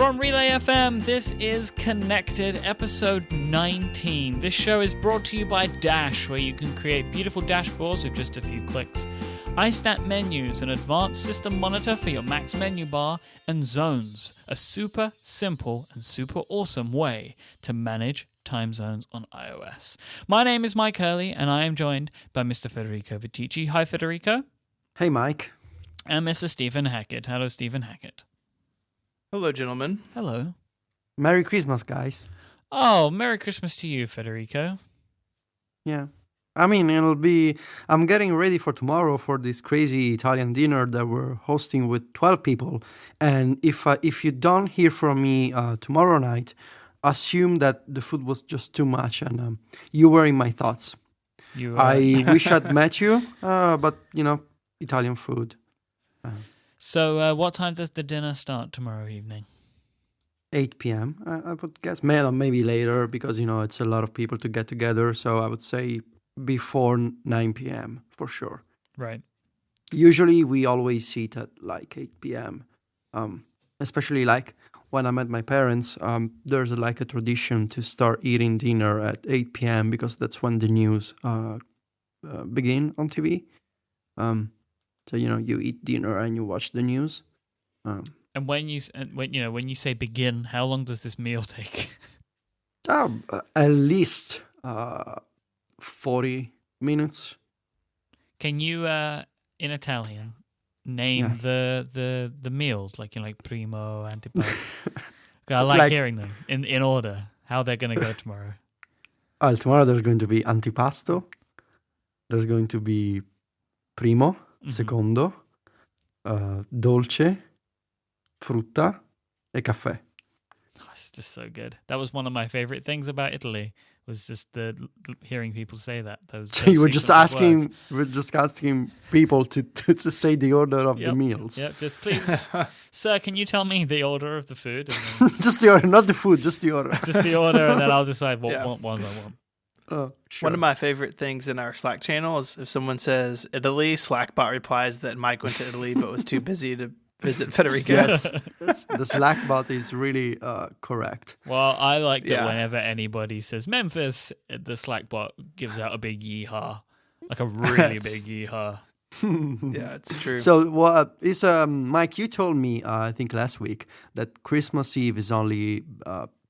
From Relay FM, this is Connected, episode 19. This show is brought to you by Dash, where you can create beautiful dashboards with just a few clicks. iStat Menus, an advanced system monitor for your Mac's menu bar, and Zones, a super simple and super awesome way to manage time zones on iOS. My name is Myke Hurley, and I am joined by Mr. Federico Viticci. Hi, Federico. Hey, Myke. And Mr. Stephen Hackett. Hello, Stephen Hackett. Hello, gentlemen. Hello. Merry Christmas, guys. Oh, Merry Christmas to you, Federico. Yeah. I mean, I'm getting ready for tomorrow for this crazy Italian dinner that we're hosting with 12 people. And if you don't hear from me tomorrow night, assume that the food was just too much and you were in my thoughts. I wish I'd met you, but, Italian food. So what time does the dinner start tomorrow evening? 8 p.m. I would guess maybe later because, it's a lot of people to get together. So I would say before 9 p.m. for sure. Right. Usually we always eat at like 8 p.m. Especially like when I'm at my parents, there's like a tradition to start eating dinner at 8 p.m. because that's when the news begin on TV. So you eat dinner and you watch the news. And when you say begin, how long does this meal take? At least 40 minutes. Can you, in Italian, name the meals like primo, antipasto? I like hearing them in order. How they're going to go tomorrow. Tomorrow there's going to be antipasto. There's going to be primo. Secondo, dolce, frutta, e caffè. Oh, it's just so good. That was one of my favorite things about Italy. Was just the hearing people say that. Those you were just asking. We're just asking people to say the order of the meals. Yep. Just please, sir, can you tell me the order of the food? Just the order, not the food. Just the order. Just the order, and then I'll decide what ones I want. Oh, sure. One of my favorite things in our Slack channel is if someone says Italy, Slackbot replies that Myke went to Italy but was too busy to visit Federico. Yes, the Slackbot is really correct. Well, I like that whenever anybody says Memphis, the Slackbot gives out a big yeehaw, like a really big yeehaw. Yeah, it's true. So, Myke, you told me, I think last week, that Christmas Eve is only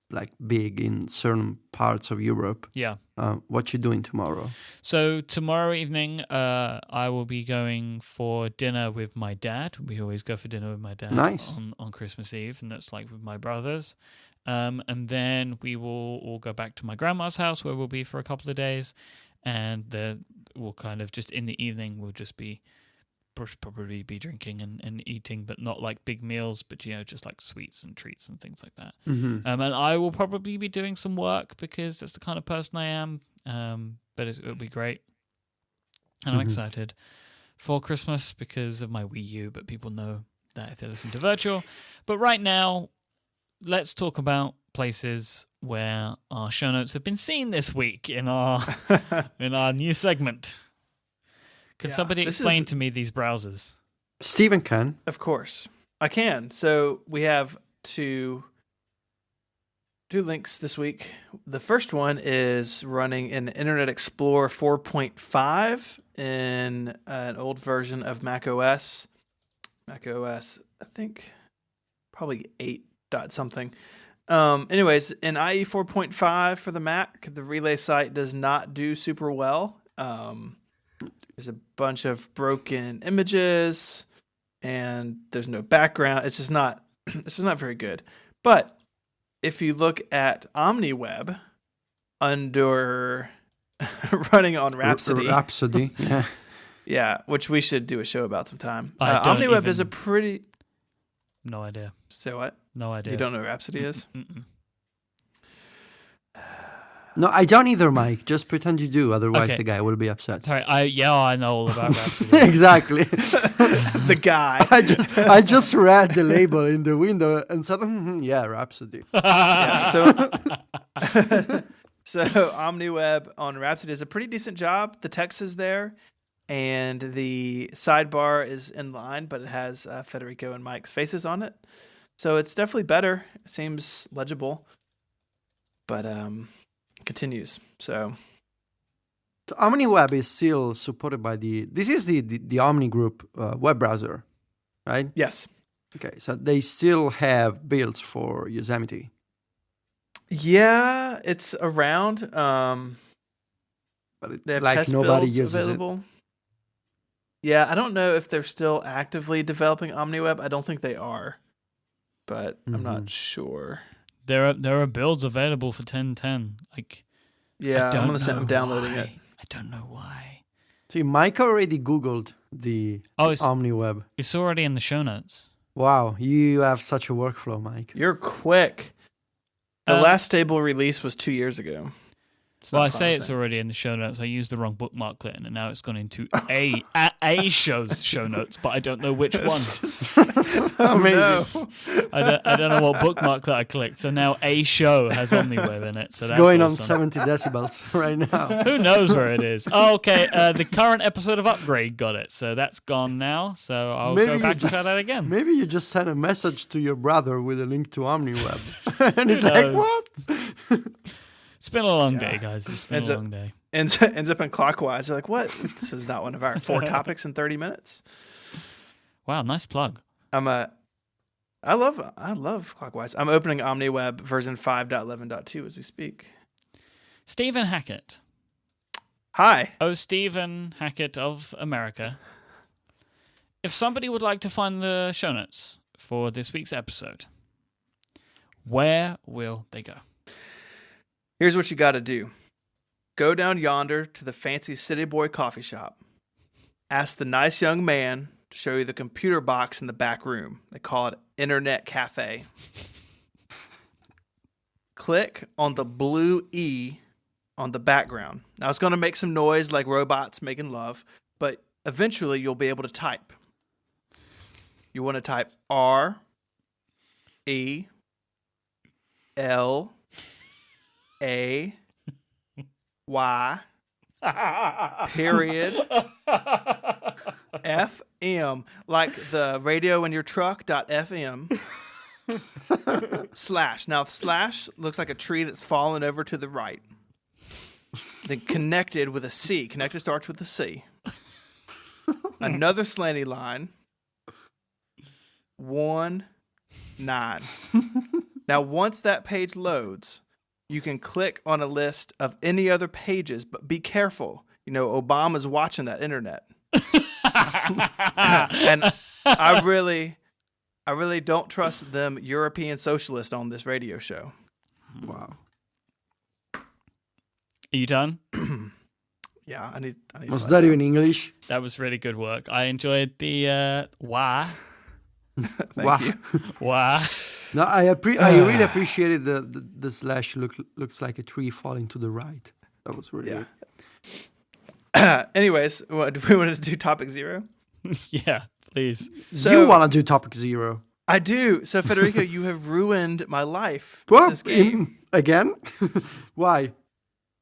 like big in certain parts of Europe. Yeah. What you doing tomorrow? So tomorrow evening, I will be going for dinner with my dad. We always go for dinner with my dad on Christmas Eve, and that's like with my brothers. And then we will all go back to my grandma's house where we'll be for a couple of days. And we'll kind of just in the evening, we'll just probably be drinking and eating, but not like big meals, but just like sweets and treats and things like that. Mm-hmm. And I will probably be doing some work because that's the kind of person I am. But it'll be great, and I'm excited for Christmas because of my Wii U. But people know that if they listen to Virtual. But right now, let's talk about places where our show notes have been seen this week in our in our new segment. Can somebody explain to me these browsers? Stephen can. Of course. I can. So we have two links this week. The first one is running in Internet Explorer 4.5 in an old version of Mac OS. Mac OS, I think, probably 8 dot something. Anyways, in IE 4.5 for the Mac, the Relay site does not do super well. There's a bunch of broken images, and there's no background. It's just not very good. But if you look at OmniWeb under running on Rhapsody, yeah. Yeah, which we should do a show about sometime. OmniWeb is a pretty... No idea. Say what? No idea. You don't know what Rhapsody is? Mm-mm. No, I don't either, Myke. Just pretend you do, otherwise the guy will be upset. Sorry, I know all about Rhapsody. Exactly. The guy. I just read the label in the window and said, Rhapsody. Yeah, so OmniWeb on Rhapsody does a pretty decent job. The text is there, and the sidebar is in line, but it has Federico and Myke's faces on it. So it's definitely better. It seems legible, but it continues. So OmniWeb is still supported by this is the Omni Group web browser, right? yes. Okay, so they still have builds for Yosemite. Yeah, it's around. But they have like test nobody builds uses available. Yeah, I don't know if they're still actively developing OmniWeb. I don't think they are, but I'm not sure. There are builds available for 10.10. Like, yeah, I'm downloading it. I don't know why. See, Myke already Googled the OmniWeb. It's already in the show notes. Wow, you have such a workflow, Myke. You're quick. The last stable release was 2 years ago. Well, I say it's already in the show notes. I used the wrong bookmark clip, and now it's gone into a show's show notes, but I don't know which one. Amazing. I don't know what bookmark that I clicked. So now a show has OmniWeb in it. So it's that's going awesome. on 70 decibels right now. Who knows where it is? Oh, okay. The current episode of Upgrade got it, so that's gone now. So I'll go back and try that again. Maybe you just send a message to your brother with a link to OmniWeb, and he's like, "What?" It's been a long day, guys. It's been a long day. Ends up in Clockwise. They're like, what? This is not one of our 4 topics in 30 minutes. Wow, nice plug. I love Clockwise. I'm opening OmniWeb version 5.11.2 as we speak. Stephen Hackett. Hi. Oh, Stephen Hackett of America. If somebody would like to find the show notes for this week's episode, where will they go? Here's what you got to do. Go down yonder to the fancy City Boy coffee shop. Ask the nice young man to show you the computer box in the back room. They call it Internet Cafe. Click on the blue E on the background. Now it's going to make some noise like robots making love, but eventually you'll be able to type. You want to type R E L A Y period FM, like the radio in your truck.fm slash. Now slash looks like a tree that's fallen over to the right. Then connected with a C. Connected starts with a C. Another slanty line. 1 9. Now once that page loads, you can click on a list of any other pages, but be careful. You know, Obama's watching that internet. And I really don't trust them European socialists on this radio show. Wow. Are you done? Yeah, I need Was that even English? That was really good work. I enjoyed the wah. Thank you. Wah. No, I really appreciated the slash looks like a tree falling to the right. That was really good. Anyways, do we want to do topic 0? Yeah, please. So, you want to do topic 0? I do. So Federico, you have ruined my life with this game. Again? Why?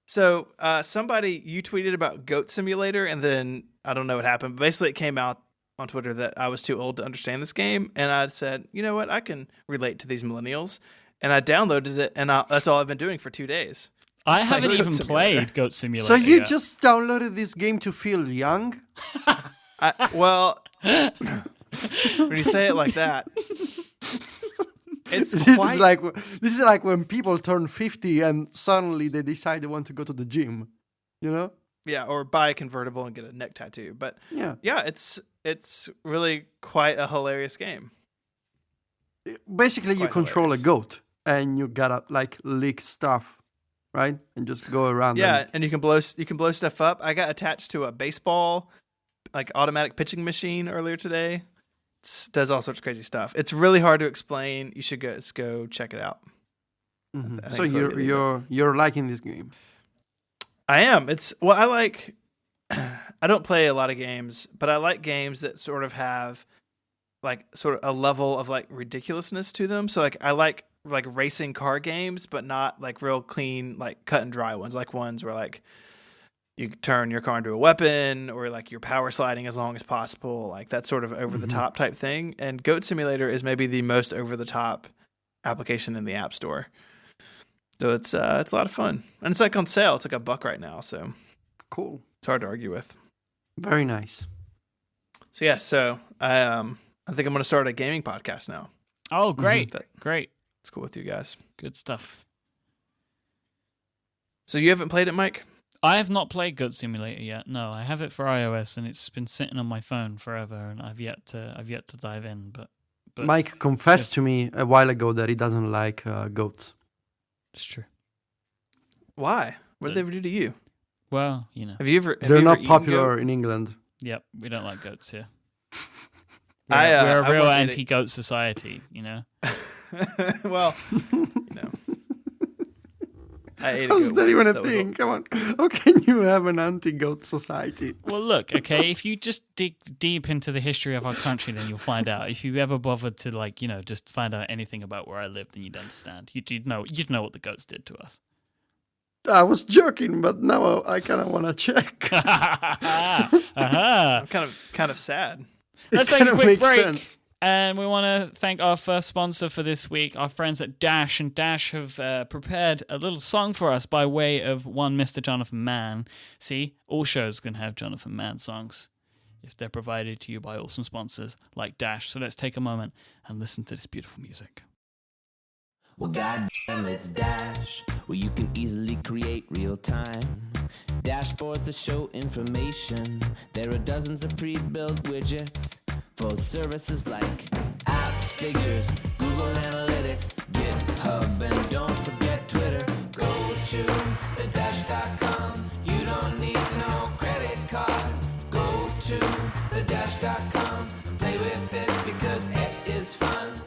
So you tweeted about Goat Simulator, and then I don't know what happened, but basically it came out on Twitter that I was too old to understand this game, and I said, you know what, I can relate to these millennials, and I downloaded it, and that's all I've been doing for 2 days. I haven't even played Goat Simulator. So you just downloaded this game to feel young? Well, when you say it like that, this is like when people turn 50 and suddenly they decide they want to go to the gym, you know? Yeah, or buy a convertible and get a neck tattoo. But yeah, it's really quite a hilarious game. Basically, you control a goat and you gotta like lick stuff, right? And just go around. Yeah, and you can blow stuff up. I got attached to a baseball, like automatic pitching machine earlier today. It does all sorts of crazy stuff. It's really hard to explain. You should go check it out. Mm-hmm. So you're liking this game? I am. I don't play a lot of games, but I like games that sort of have like sort of a level of like ridiculousness to them. So like I like racing car games, but not like real clean, like cut and dry ones, like ones where like you turn your car into a weapon, or like you're power sliding as long as possible, like that sort of over the top type thing. And Goat Simulator is maybe the most over the top application in the App Store. So it's a lot of fun, and it's like on sale. It's like $1 right now, so cool. It's hard to argue with. Very nice. So yeah, I think I'm going to start a gaming podcast now. Oh, great, great. It's cool with you guys. Good stuff. So you haven't played it, Myke? I have not played Goat Simulator yet. No, I have it for iOS, and it's been sitting on my phone forever, and I've yet to dive in. But Myke confessed to me a while ago that he doesn't like goats. It's true. Why? What did they ever do to you? Well, you know. They're not popular in England. Yep, we don't like goats here. We're a real anti-goat society, you know. Well, you know. How's that even a thing? Come on. How can you have an anti-goat society? Well, look, okay, if you just dig deep into the history of our country, then you'll find out. If you ever bothered to, like, you know, just find out anything about where I live, then you'd understand. You'd know what the goats did to us. I was joking, but now I kind of want to check. I'm kind of sad. Let's take a quick break. Sense. And we want to thank our first sponsor for this week, our friends at Dash. And Dash have prepared a little song for us by way of one Mr. Jonathan Mann. See, all shows can have Jonathan Mann songs if they're provided to you by awesome sponsors like Dash. So let's take a moment and listen to this beautiful music. Well, goddamn, it's Dash, where you can easily create real time dashboards that show information. There are dozens of pre-built widgets for services like app figures, Google Analytics, GitHub, and don't forget Twitter. Go to thedash.com. You don't need no credit card. Go to thedash.com. Play with it because it is fun.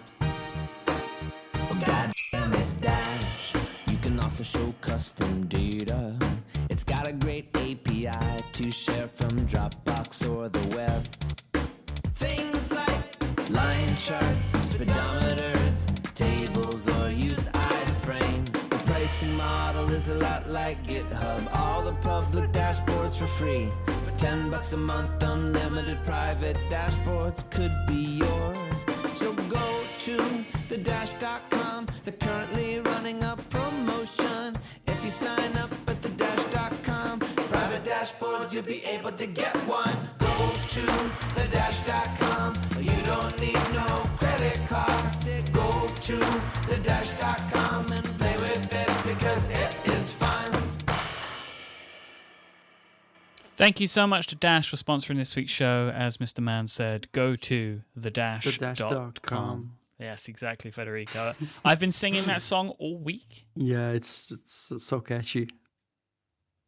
Goddamn, it's Dash. You can also show custom data. It's got a great API to share from Dropbox or the web. Things like line charts, speedometers, tables, or use iframe. The pricing model is a lot like GitHub. All the public dashboards for free. For $10 a month, unlimited private dashboards could be yours. So go to thedash.com. They're currently running a promotion. If you sign up at thedash.com, private dashboards, you'll be able to get one. Go to thedash.com. You don't need no credit cards. Go to thedash.com and play with it because it is fun. Thank you so much to Dash for sponsoring this week's show. As Mr. Mann said, go to thedash.com. Yes, exactly, Federico. I've been singing that song all week. Yeah, it's so catchy.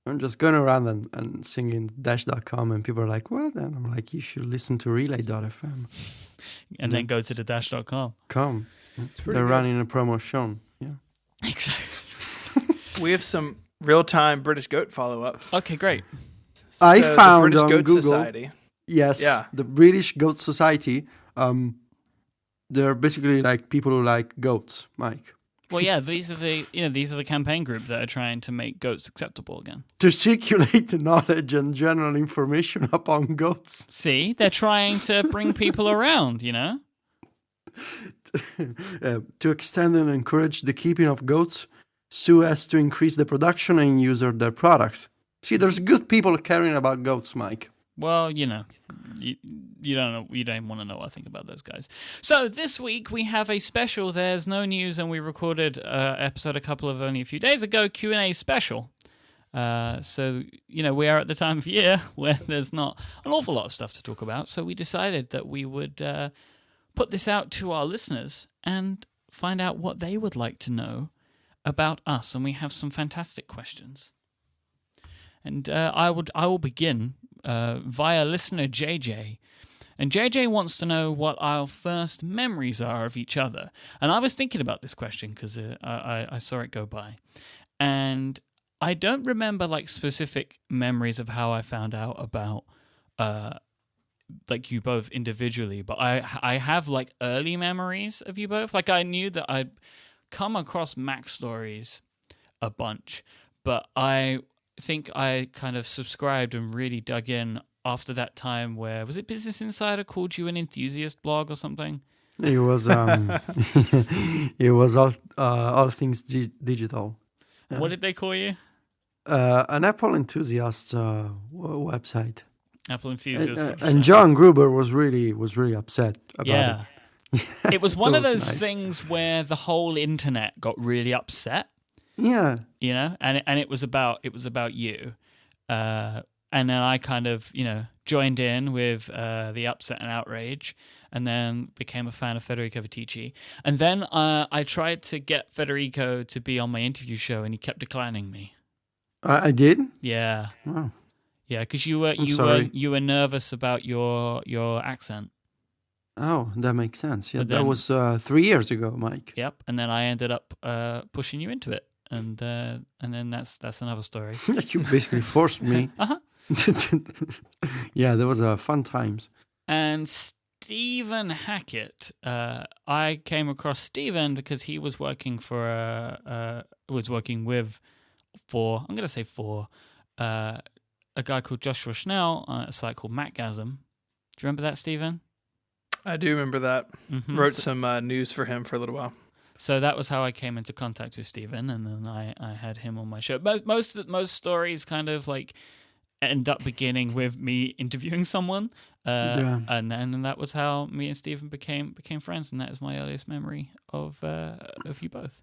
I'm just going around and singing dash.com, and people are like, what? And I'm like, you should listen to relay.fm. And then go to the dash.com. They're running a promo show. Yeah. Exactly. We have some real-time British Goat follow-up. Okay, great. I found the British on Goat Google, Society. Yes, yeah. The British Goat Society, they're basically like people who like goats, Myke. Well, yeah, these are the campaign group that are trying to make goats acceptable again. To circulate the knowledge and general information upon goats. See, they're trying to bring people around, you know? To extend and encourage the keeping of goats so as to increase the production and use of their products. See, there's good people caring about goats, Myke. Well, you know, you don't know, you don't want to know what I think about those guys. So this week we have a special. There's no news, and we recorded episode only a few days ago. Q&A special. So you know, we are at the time of year where there's not an awful lot of stuff to talk about. So we decided that we would put this out to our listeners and find out what they would like to know about us. And we have some fantastic questions. And I will begin via listener JJ. And JJ wants to know what our first memories are of each other. And I was thinking about this question because I saw it go by. And I don't remember like specific memories of how I found out about like you both individually. But I have like early memories of you both. Like I knew that I'd come across Mac stories a bunch. But I think I kind of subscribed and really dug in after that time where, was it Business Insider called you an enthusiast blog or something? It was it was all things digital. Yeah. What did they call you? An Apple enthusiast website. Apple enthusiast. And John Gruber was really upset about it. It was one of those nice. things where the whole internet got really upset. Yeah. You know, and it was about you. And then I kind of, joined in with the upset and outrage, and then became a fan of Federico Vitici. And then I tried to get Federico to be on my interview show, and he kept declining me. I did? Yeah. Wow. Yeah, because you were nervous about your accent. Oh, that makes sense. Yeah, But then- that was 3 years ago, Myke. Yep. And then I ended up pushing you into it, and then that's another story. You basically forced me. Uh-huh. Yeah, that was fun times. And Stephen Hackett, I came across Stephen because he was working for a guy called Joshua Schnell on a site called Macgasm. Do you remember that, Stephen? I do remember that. Mm-hmm. Wrote some news for him for a little while. So that was how I came into contact with Stephen, and then I had him on my show. Most stories kind of like end up beginning with me interviewing someone, and then that was how me and Stephen became friends, and that is my earliest memory of you both.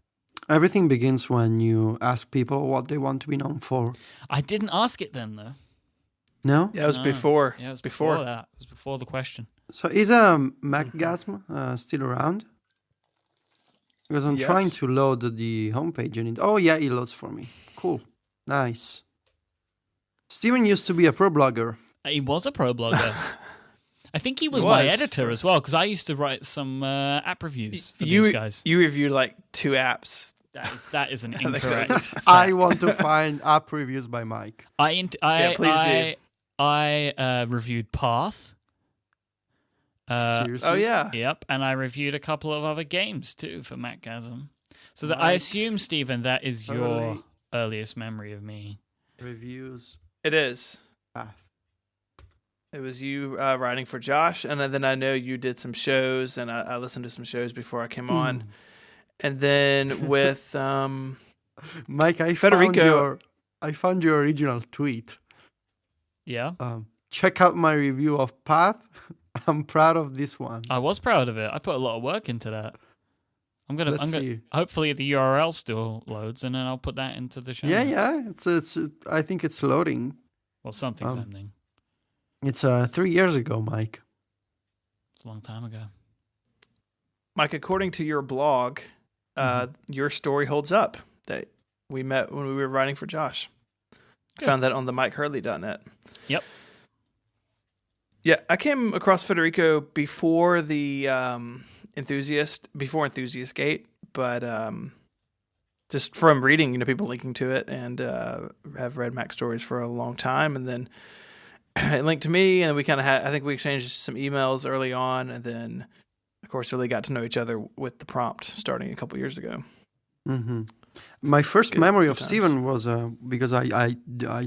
Everything begins when you ask people what they want to be known for. I didn't ask it then, though. No? Yeah, it was No. before. Yeah, it was before that. It was before the question. So is Macgasm still around? Because I'm Yes. trying to load the homepage and it loads for me. Cool. Nice. Steven used to be a pro blogger. He was a pro blogger. I think he was He my was. editor as well, because I used to write some app reviews for these guys. You reviewed like 2 apps. That is an incorrect. I want to find app reviews by Myke. Please do. I reviewed Path. Seriously? Oh yeah. Yep, and I reviewed a couple of other games too for Macgasm. So that I assume, Stephen, that is your Early. earliest memory of me. Reviews. It is. Path. It was you writing for Josh, and then I know you did some shows, and I listened to some shows before I came on. And then with Myke, I found your original tweet. Yeah, Check out my review of Path. I'm proud of this one. I was proud of it. I put a lot of work into that. I'm gonna. See. Hopefully, the URL still loads, and then I'll put that into the show. Yeah. It's. I think it's loading. Well, something's happening. It's 3 years ago, Myke. It's a long time ago. Myke, according to your blog, your story holds up. That we met when we were writing for Josh. I found that on the MikeHurley.net. Yep. Yeah, I came across Federico before the Enthusiast Gate, but just from reading, people linking to it, and have read Mac stories for a long time, and then it linked to me, and we kind of I think we exchanged some emails early on, and then of course really got to know each other with the prompt starting a couple years ago. Mm-hmm. My first memory of times. Steven was because I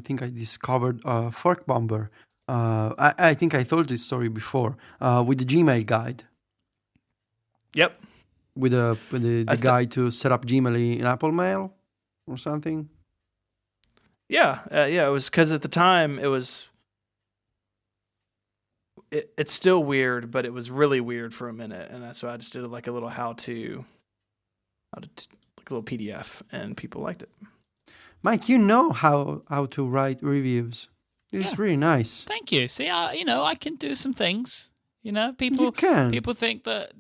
think I discovered Fork Bomber. I think I told this story before with the Gmail guide. Yep. With the guide to set up Gmail in Apple Mail or something. Yeah, it was because at the time it's still weird, but it was really weird for a minute, and so I just did like a little like a little PDF, and people liked it. Myke, you know how to write reviews. It's really nice. Thank you. See, I can do some things. People You can. People think that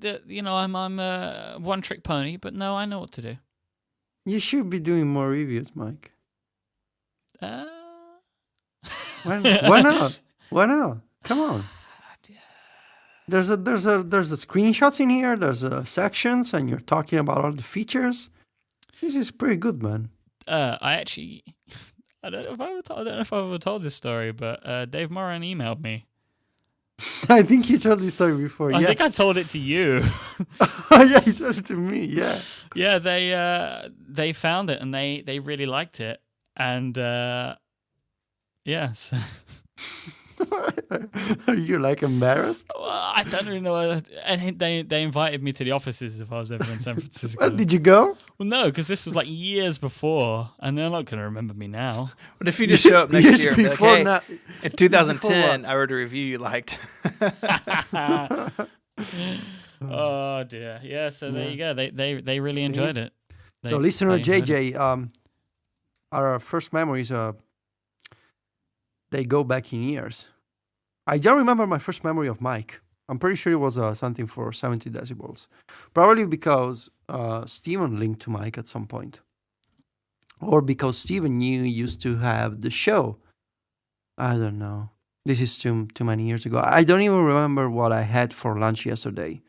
I'm a one-trick pony, but no, I know what to do. You should be doing more reviews, Myke. Why not? Why not? Come on. There's screenshots in here. There's sections, and you're talking about all the features. This is pretty good, man. I don't know if I've ever told this story, but Dave Moran emailed me. I think you told this story before. I yes. think I told it to you. Oh yeah, you told it to me. Yeah. Yeah, they found it and they really liked it, and Yes. Are you like embarrassed? Well, I don't really know. And they invited me to the offices if I was ever in San Francisco. Well, did you go? Well, no, because this was like years before, and they're not going to remember me now. But if you just show up next Years year and be like, before hey, now- in 2010, what? I wrote a review you liked. Oh dear. Yeah. So there you go. They really enjoyed it. So listener JJ, our first memories, they go back in years. I don't remember my first memory of Myke. I'm pretty sure it was something for 70 decibels. Probably because Steven linked to Myke at some point. Or because Steven knew he used to have the show. I don't know. This is too many years ago. I don't even remember what I had for lunch yesterday.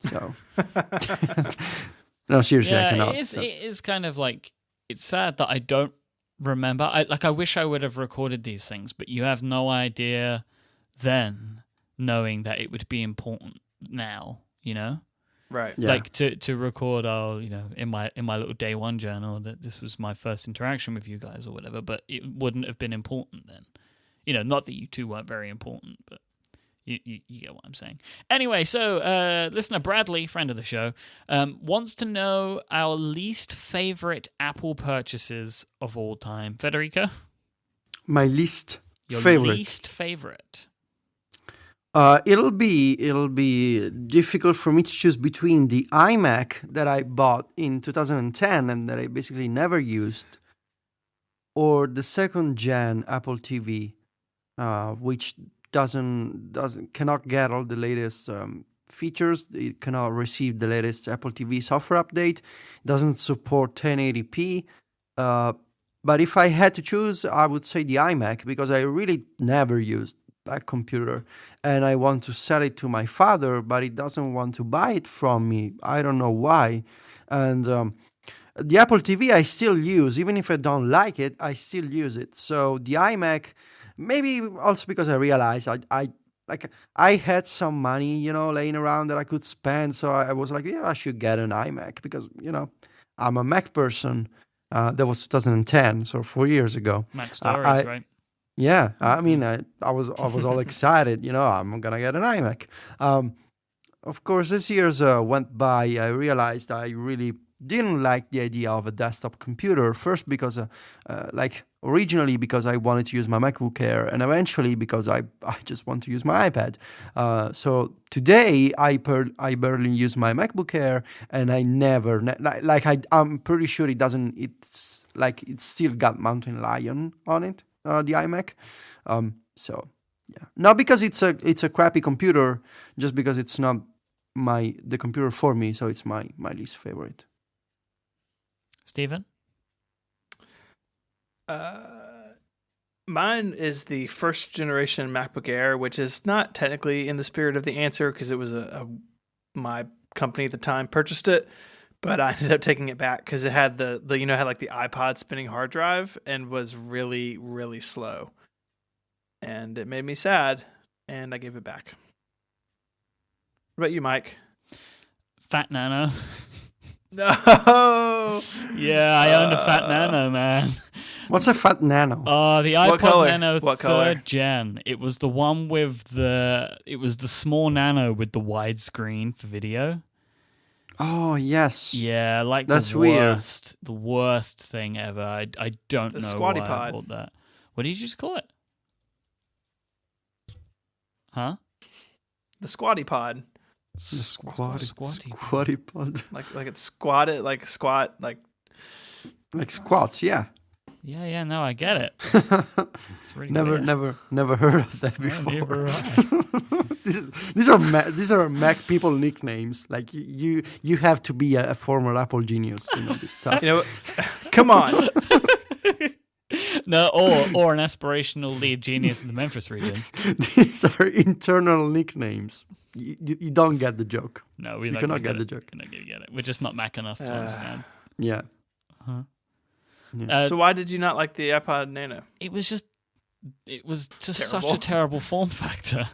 So, no, seriously, I cannot. It is kind of like, it's sad that I don't remember. I wish I would have recorded these things, but you have no idea then, knowing that it would be important now, you know? Right. Yeah. Like to record, in my little day one journal that this was my first interaction with you guys or whatever, but it wouldn't have been important then. You know, not that you two weren't very important, but you get what I'm saying. Anyway, so listener Bradley, friend of the show, wants to know our least favorite Apple purchases of all time. Federico? My least Your favorite. least favorite. It'll be difficult for me to choose between the iMac that I bought in 2010 and that I basically never used, or the second gen Apple TV, which cannot get all the latest features. It cannot receive the latest Apple TV software update. Doesn't support 1080p. But if I had to choose, I would say the iMac, because I really never used that computer, and I want to sell it to my father, but he doesn't want to buy it from me. I don't know why. And the Apple TV I still use, even if I don't like it, I still use it. So the iMac, maybe also because I realized I had some money, laying around that I could spend. So I was like, yeah, I should get an iMac because, I'm a Mac person. That was 2010, so 4 years ago. Mac Stories, right? Yeah, I mean, I was all excited. I'm gonna get an iMac. Of course, as years went by, I realized I really didn't like the idea of a desktop computer. First, because originally because I wanted to use my MacBook Air, and eventually because I just want to use my iPad. So today I barely use my MacBook Air, and I never I'm pretty sure it doesn't. It's still got Mountain Lion on it. The iMac, so yeah, not because it's a crappy computer, just because it's not the computer for me, so it's my least favorite. Stephen? Mine is the first generation MacBook Air, which is not technically in the spirit of the answer because it was my company at the time purchased it. But I ended up taking it back because it had the had like the iPod spinning hard drive and was really, really slow. And it made me sad, and I gave it back. What about you, Myke? Fat Nano. No! Yeah, I owned a Fat Nano, man. What's a Fat Nano? The iPod Nano what third color? gen. It was the one with it was the small Nano with the widescreen for video. Oh, yes. Yeah, like That's the worst thing ever. I don't The know Squatty why Pod. I bought that. What did you just call it? Huh? The Squatty Pod. Squatty pod. Like it's squatted, like squat, like squats, yeah. Yeah, no, I get it. It's really Never heard of that before. Neither have These are Mac people nicknames. Like you have to be a former Apple genius to know this stuff. Come on. No, or an aspirational lead genius in the Memphis region. These are internal nicknames. You don't get the joke. No, we cannot get the joke. We're not gonna get it. We're just not Mac enough to understand. Yeah. Uh-huh. Yeah. So why did you not like the iPod Nano? It was just Terrible. such a terrible form factor,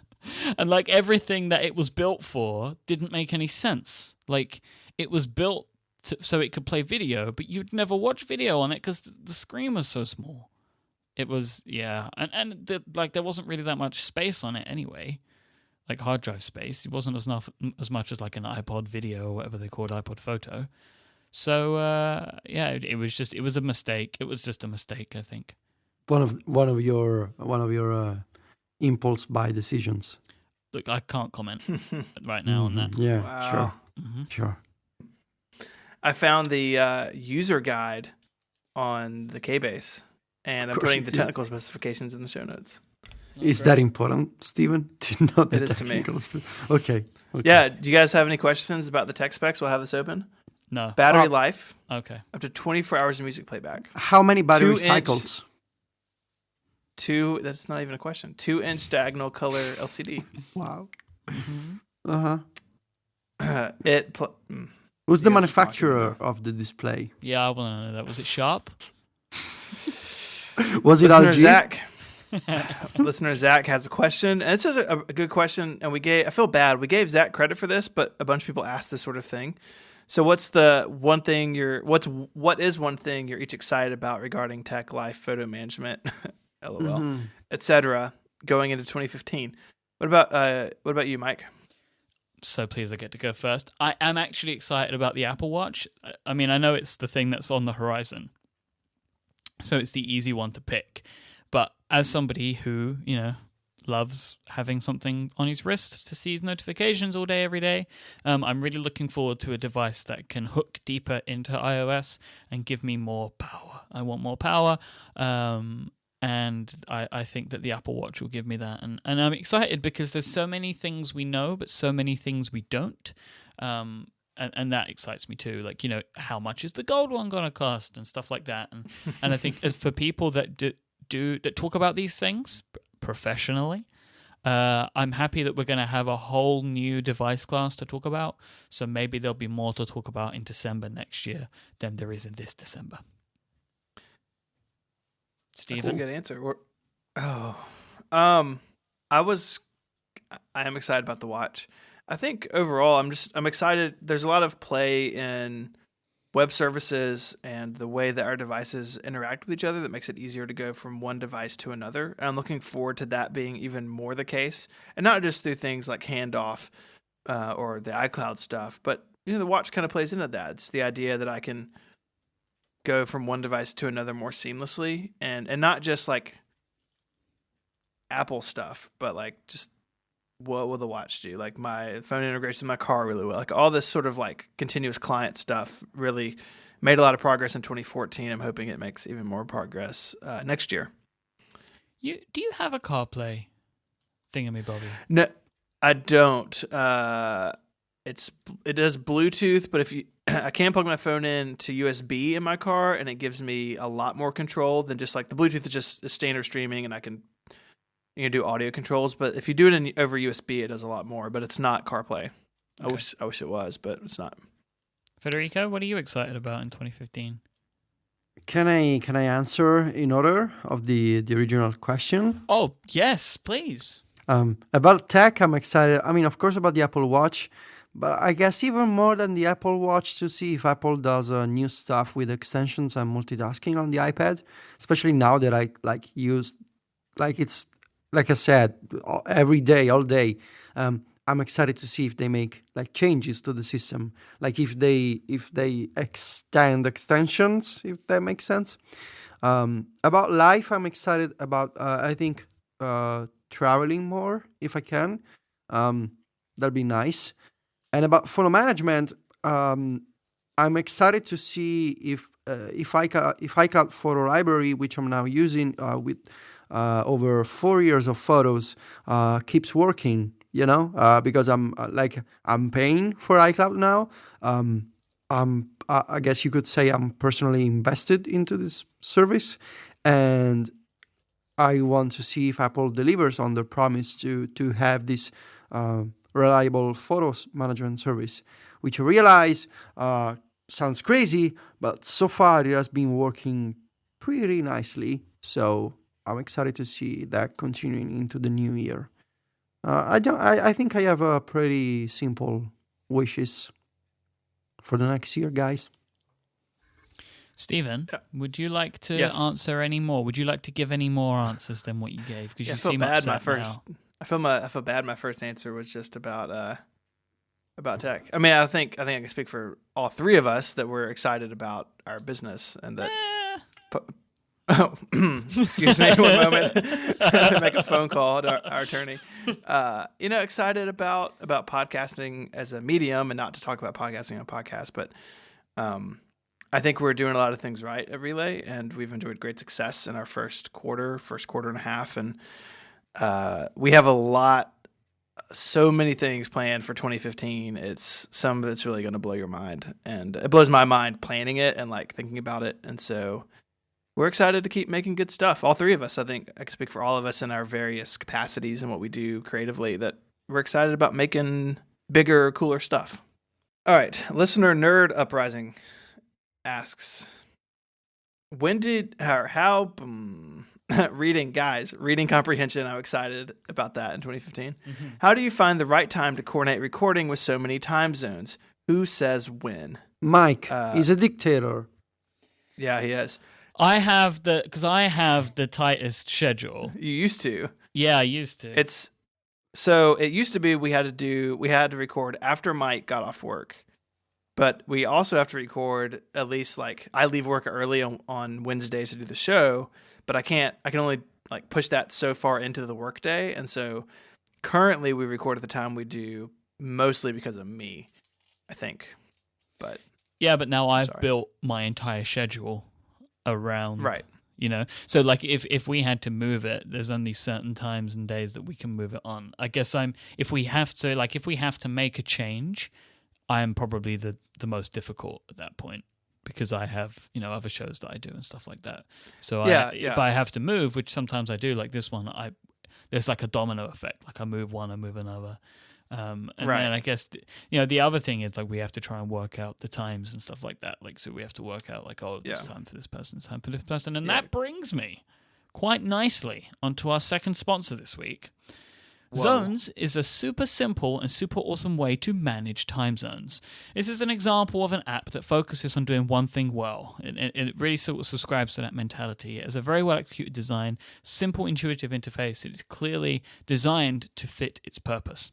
and like everything that it was built for didn't make any sense. Like it was built so it could play video, but you'd never watch video on it because the screen was so small. It was, yeah. And there wasn't really that much space on it anyway. Like hard drive space. It wasn't as much as like an iPod video or whatever they called iPod photo. So, yeah, it was a mistake. It was just a mistake, I think. One of your impulse buy decisions. Look, I can't comment right now on that. Yeah, Wow. sure. Mm-hmm. Sure. I found the user guide on the K-Base, and I'm putting the technical specifications in the show notes. Is that important, Steven? To know the It is to me. Okay. Yeah, do you guys have any questions about the tech specs? We'll have this open. No. Battery life, Okay. up to 24 hours of music playback. How many battery 2-inch cycles? That's not even a question. 2-inch diagonal color LCD. Wow. Mm-hmm. Who's the You guys are manufacturer talking of the display? Yeah, I want to know that. Was it Sharp? Was it Listener LG? Zach? Listener Zach has a question, and this is a good question. And I feel bad. We gave Zach credit for this, but a bunch of people asked this sort of thing. So, what's one thing you're each excited about regarding tech, life, photo management, LOL, etc. going into 2015? What about you, Mike? So pleased I get to go first. I am actually excited about the Apple Watch. I mean, I know it's the thing that's on the horizon, so it's the easy one to pick. But as somebody who, loves having something on his wrist to see his notifications all day, every day, I'm really looking forward to a device that can hook deeper into iOS and give me more power. I want more power, and I think that the Apple Watch will give me that. And I'm excited because there's so many things we know, but so many things we don't. And that excites me too. Like, how much is the gold one going to cost and stuff like that. And I think as for people that that talk about these things professionally, I'm happy that we're going to have a whole new device class to talk about. So maybe there'll be more to talk about in December next year than there is in this December. Steven? That's a good answer. I am excited about the watch. I think overall, I'm excited. There's a lot of play in web services and the way that our devices interact with each other that makes it easier to go from one device to another. And I'm looking forward to that being even more the case, and not just through things like handoff or the iCloud stuff, but the watch kind of plays into that. It's the idea that I can go from one device to another more seamlessly, and not just like Apple stuff, but like just what will the watch do? Like my phone integrates with my car really well. Like all this sort of like continuous client stuff really made a lot of progress in 2014. I'm hoping it makes even more progress next year. Do you have a CarPlay thingamabobby? No, I don't. It does Bluetooth, but I can plug my phone in to USB in my car, and it gives me a lot more control than just like the Bluetooth is just standard streaming, and you can do audio controls. But if you do it over USB, it does a lot more. But it's not CarPlay. Okay. I wish it was, but it's not. Federico, what are you excited about in 2015? Can I answer in order of the original question? Oh yes, please. About tech, I'm excited. I mean, of course, about the Apple Watch. But I guess even more than the Apple Watch, to see if Apple does new stuff with extensions and multitasking on the iPad, especially now that I use, it's like I said, every day, all day. I'm excited to see if they make changes to the system, like if they extend extensions, if that makes sense. About life, I'm excited about. I think traveling more if I can. That'll be nice. And about photo management, I'm excited to see if iCloud Photo Library, which I'm now using with over 4 years of photos, keeps working. Because I'm paying for iCloud now. I guess you could say I'm personally invested into this service, and I want to see if Apple delivers on their promise to have this reliable photos management service, which I realize sounds crazy, but so far it has been working pretty nicely. So I'm excited to see that continuing into the new year. I think I have a pretty simple wishes for the next year, guys. Stephen, would you like to Yes. answer any more? Would you like to give any more answers than what you gave? Because you seem upset now. I feel bad. My first answer was just about tech. I mean, I think I can speak for all three of us that we're excited about our business and that. Oh, excuse me, one moment. Make a phone call to our attorney. Excited about podcasting as a medium, and not to talk about podcasting on a podcast, but I think we're doing a lot of things right at Relay, and we've enjoyed great success in our first quarter and a half, and we have so many things planned for 2015. It's some of it's really going to blow your mind, and it blows my mind planning it and like thinking about it, and so. We're excited to keep making good stuff. All three of us, I think I can speak for all of us in our various capacities and what we do creatively, that we're excited about making bigger, cooler stuff. All right. Listener Nerd Uprising asks, reading comprehension, I'm excited about that in 2015. Mm-hmm. How do you find the right time to coordinate recording with so many time zones? Who says when? Mike, he's a dictator. Yeah, he is. I have the tightest schedule. You used to. Yeah, I used to. It used to be we had to record after Mike got off work. But we also have to record at least I leave work early on Wednesdays to do the show, but I can only push that so far into the workday. And so currently we record at the time we do, mostly because of me, I think. But yeah, but now I've built my entire schedule around, right? So if we had to move it, there's only certain times and days that we can move it on. I guess if we have to make a change, I'm probably the most difficult at that point, because I have other shows that I do and stuff like that. So if I have to move, which sometimes I do, like this one, there's like a domino effect. Like I move one, I move another. And then I guess the other thing is we have to try and work out the times and stuff like that. So we have to work out this time for this person, this time for this person, and that brings me quite nicely onto our second sponsor this week. Whoa. Zones is a super simple and super awesome way to manage time zones. This is an example of an app that focuses on doing one thing well. It really sort of subscribes to that mentality. It has a very well executed design, simple, intuitive interface. It is clearly designed to fit its purpose.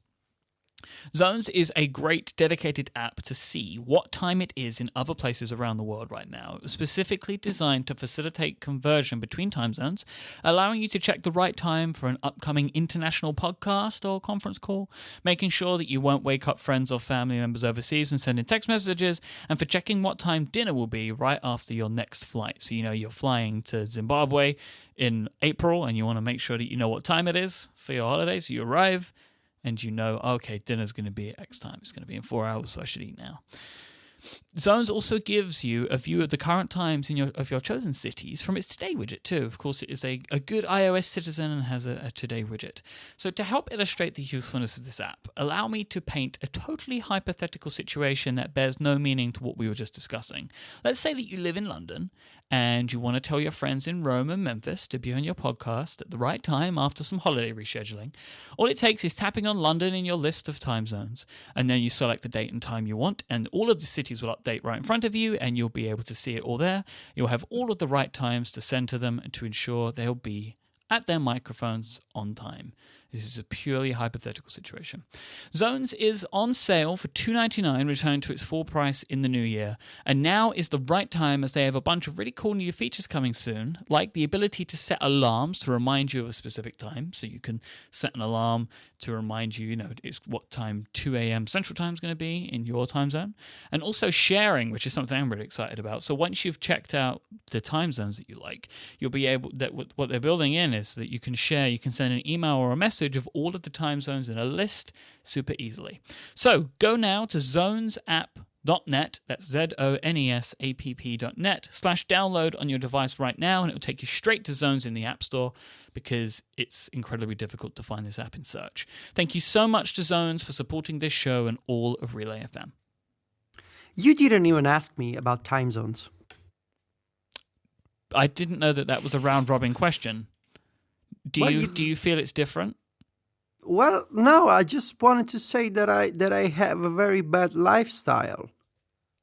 Zones is a great dedicated app to see what time it is in other places around the world right now. It was specifically designed to facilitate conversion between time zones, allowing you to check the right time for an upcoming international podcast or conference call, making sure that you won't wake up friends or family members overseas and sending text messages, and for checking what time dinner will be right after your next flight. So you're flying to Zimbabwe in April and you want to make sure that you know what time it is for your holidays. So you arrive and okay, dinner's going to be at X time. It's going to be in 4 hours, so I should eat now. Zones also gives you a view of the current times of your chosen cities from its Today widget too. Of course, it is a good iOS citizen and has a Today widget. So to help illustrate the usefulness of this app, allow me to paint a totally hypothetical situation that bears no meaning to what we were just discussing. Let's say that you live in London and you want to tell your friends in Rome and Memphis to be on your podcast at the right time after some holiday rescheduling. All it takes is tapping on London in your list of time zones, and then you select the date and time you want, and all of the cities will update right in front of you, and you'll be able to see it all there. You'll have all of the right times to send to them and to ensure they'll be at their microphones on time. This is a purely hypothetical situation. Zones is on sale for $2.99, returning to its full price in the new year. And now is the right time, as they have a bunch of really cool new features coming soon, like the ability to set alarms to remind you of a specific time. So you can set an alarm to remind you, it's what time 2 a.m. Central Time is going to be in your time zone. And also sharing, which is something I'm really excited about. So once you've checked out the time zones that you like, you'll be able, what they're building in is that you can share, you can send an email or a message of all of the time zones in a list super easily. So go now to zonesapp.net, that's zonesapp.net/download on your device right now, and it will take you straight to Zones in the App Store, because it's incredibly difficult to find this app in search. Thank you so much to Zones for supporting this show and all of Relay FM. You didn't even ask me about time zones. I didn't know that was a round-robin question. Do you feel it's different? Well, no, I just wanted to say that I have a very bad lifestyle.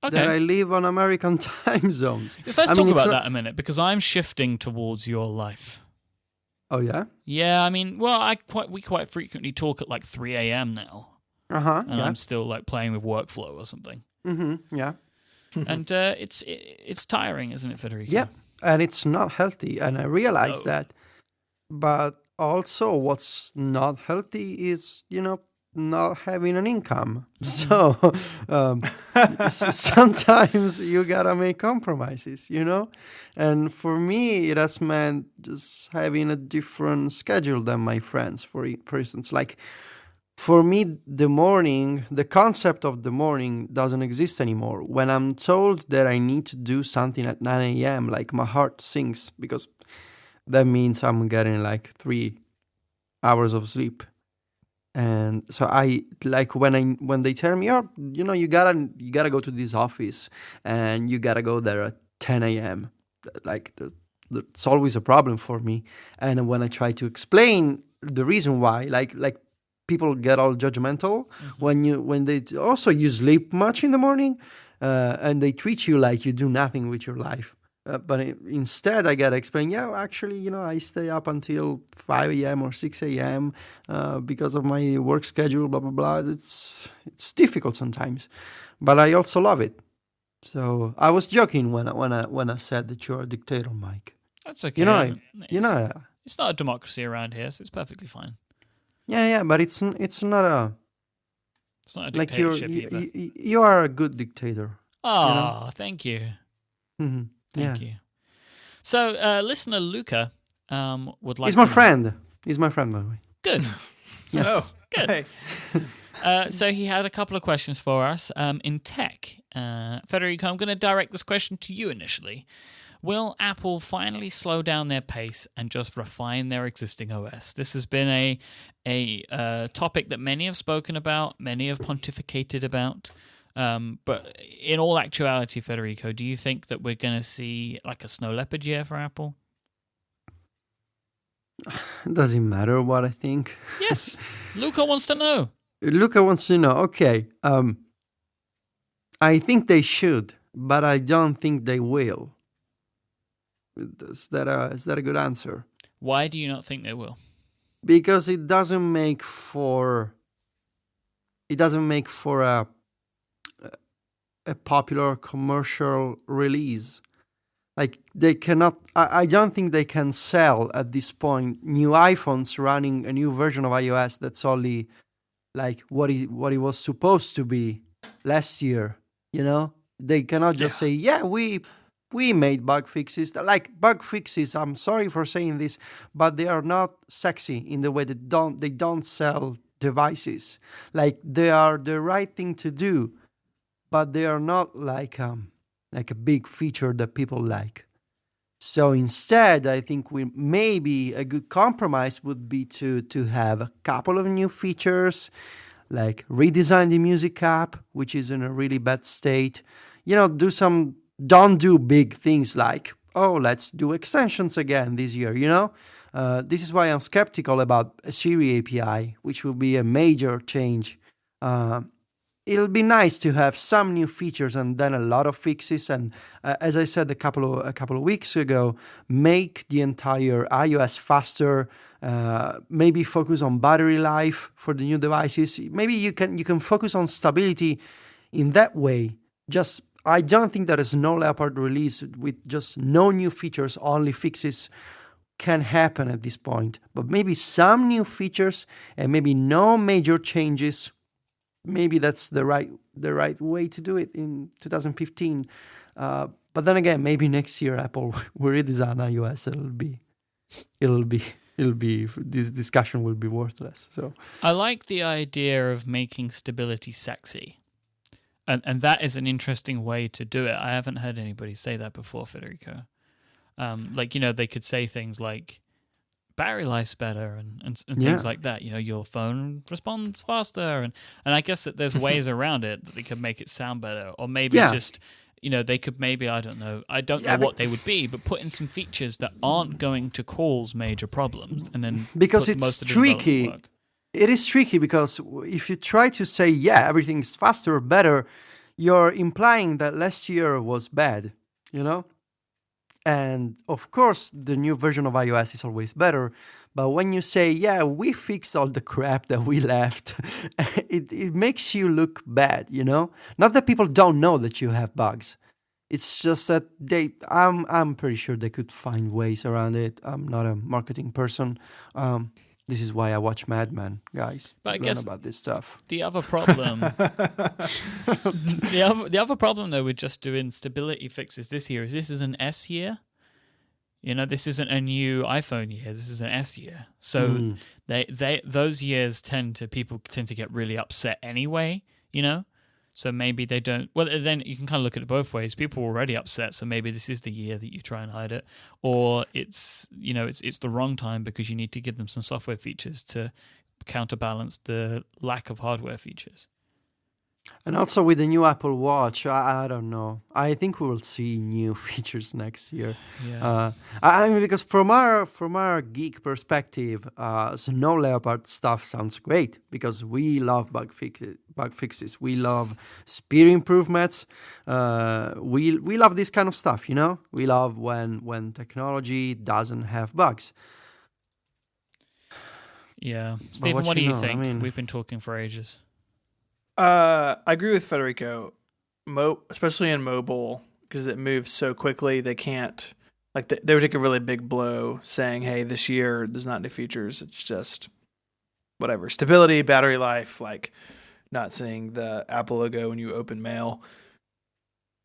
that I live on American time zones. Yes, let's talk about that a minute, because I'm shifting towards your life. Oh yeah? Yeah, I mean, well, we quite frequently talk at like 3 a.m. now. And I'm still like playing with workflow or something. Mm-hmm, yeah. And it's tiring, isn't it, Federico? Yeah, and it's not healthy, and I realize that. But also, what's not healthy is, not having an income. So sometimes you gotta make compromises, And for me, it has meant just having a different schedule than my friends. For instance, like for me, the concept of the morning doesn't exist anymore. When I'm told that I need to do something at 9 a.m., like my heart sinks, because that means I'm getting like 3 hours of sleep. And so I like when they tell me, oh, you gotta go to this office and you gotta go there at 10 a.m. Like that's always a problem for me. And when I try to explain the reason why, like people get all judgmental when they also you sleep much in the morning, and they treat you like you do nothing with your life. But instead, I gotta explain. Yeah, actually, I stay up until 5 a.m. or 6 a.m. Because of my work schedule. Blah blah blah. It's difficult sometimes, but I also love it. So I was joking when I said that you're a dictator, Myke. That's okay. It's not a democracy around here, so it's perfectly fine. Yeah, but it's not a. It's not a dictatorship either. You are a good dictator. Oh, thank you. Mm-hmm. Thank you. So, listener Luca would like. He's my friend. He's my friend, by the way. Good. Yes. Oh, good. Hey. So he had a couple of questions for us. In tech, Federico, I'm going to direct this question to you initially. Will Apple finally slow down their pace and just refine their existing OS? This has been a topic that many have spoken about, many have pontificated about. But in all actuality, Federico, do you think that we're going to see like a snow leopard year for Apple? It doesn't matter what I think. Yes. Luca wants to know. Luca wants to know. Okay. I think they should, but I don't think they will. Is that a good answer? Why do you not think they will? Because it doesn't make for a popular commercial release. Like they cannot. I don't think they can sell at this point new iPhones running a new version of iOS that's only like what it was supposed to be last year. They cannot just say, yeah, we made bug fixes. Like bug fixes, I'm sorry for saying this, but they are not sexy in the way that they don't sell devices. Like they are the right thing to do, but they are not like a big feature that people like. So instead, I think maybe a good compromise would be to have a couple of new features, like redesign the music app, which is in a really bad state. Don't do big things like, oh, let's do extensions again this year, This is why I'm skeptical about a Siri API, which will be a major change. It'll be nice to have some new features and then a lot of fixes. And as I said a couple of weeks ago, make the entire iOS faster. Maybe focus on battery life for the new devices. Maybe you can focus on stability in that way. I don't think that a Snow Leopard release with just no new features, only fixes, can happen at this point. But maybe some new features and maybe no major changes. Maybe that's the right way to do it in 2015. But then again, maybe next year Apple will redesign iOS. It'll be this discussion will be worthless. So I like the idea of making stability sexy. And that is an interesting way to do it. I haven't heard anybody say that before, Federico. They could say things like battery life's better and things like that. Your phone responds faster. And I guess that there's ways around it that they could make it sound better. Or maybe just, they could maybe, I don't know. I don't know what they would be, but put in some features that aren't going to cause major problems. And then because it's tricky. It is tricky because if you try to say, everything's faster or better, you're implying that last year was bad, you know? And of course, the new version of iOS is always better. But when you say, yeah, we fixed all the crap that we left, it makes you look bad, you know? Not that people don't know that you have bugs. It's just that I'm pretty sure they could find ways around it. I'm not a marketing person. This is why I watch Mad Men, guys. But I learn guess about this stuff. the other problem, the other problem though with just doing stability fixes this year is this is an S year. You know, this isn't a new iPhone year. This is an S year. So those years people tend to get really upset anyway. You know. So maybe they don't. Well, then you can kind of look at it both ways. People are already upset, so maybe this is the year that you try and hide it, or it's the wrong time because you need to give them some software features to counterbalance the lack of hardware features. And also with the new Apple Watch, I don't know. I think we will see new features next year. Yeah. I mean, because from our geek perspective, Snow Leopard stuff sounds great because we love bug fixes. We love speed improvements. We love this kind of stuff. You know, we love when technology doesn't have bugs. Yeah, Stephen, what do you think? I mean, we've been talking for ages. I agree with Federico, especially in mobile, because it moves so quickly. They can't, like, they would take a really big blow saying, hey, this year there's not new features. It's just whatever. Stability, battery life, like not seeing the Apple logo when you open mail.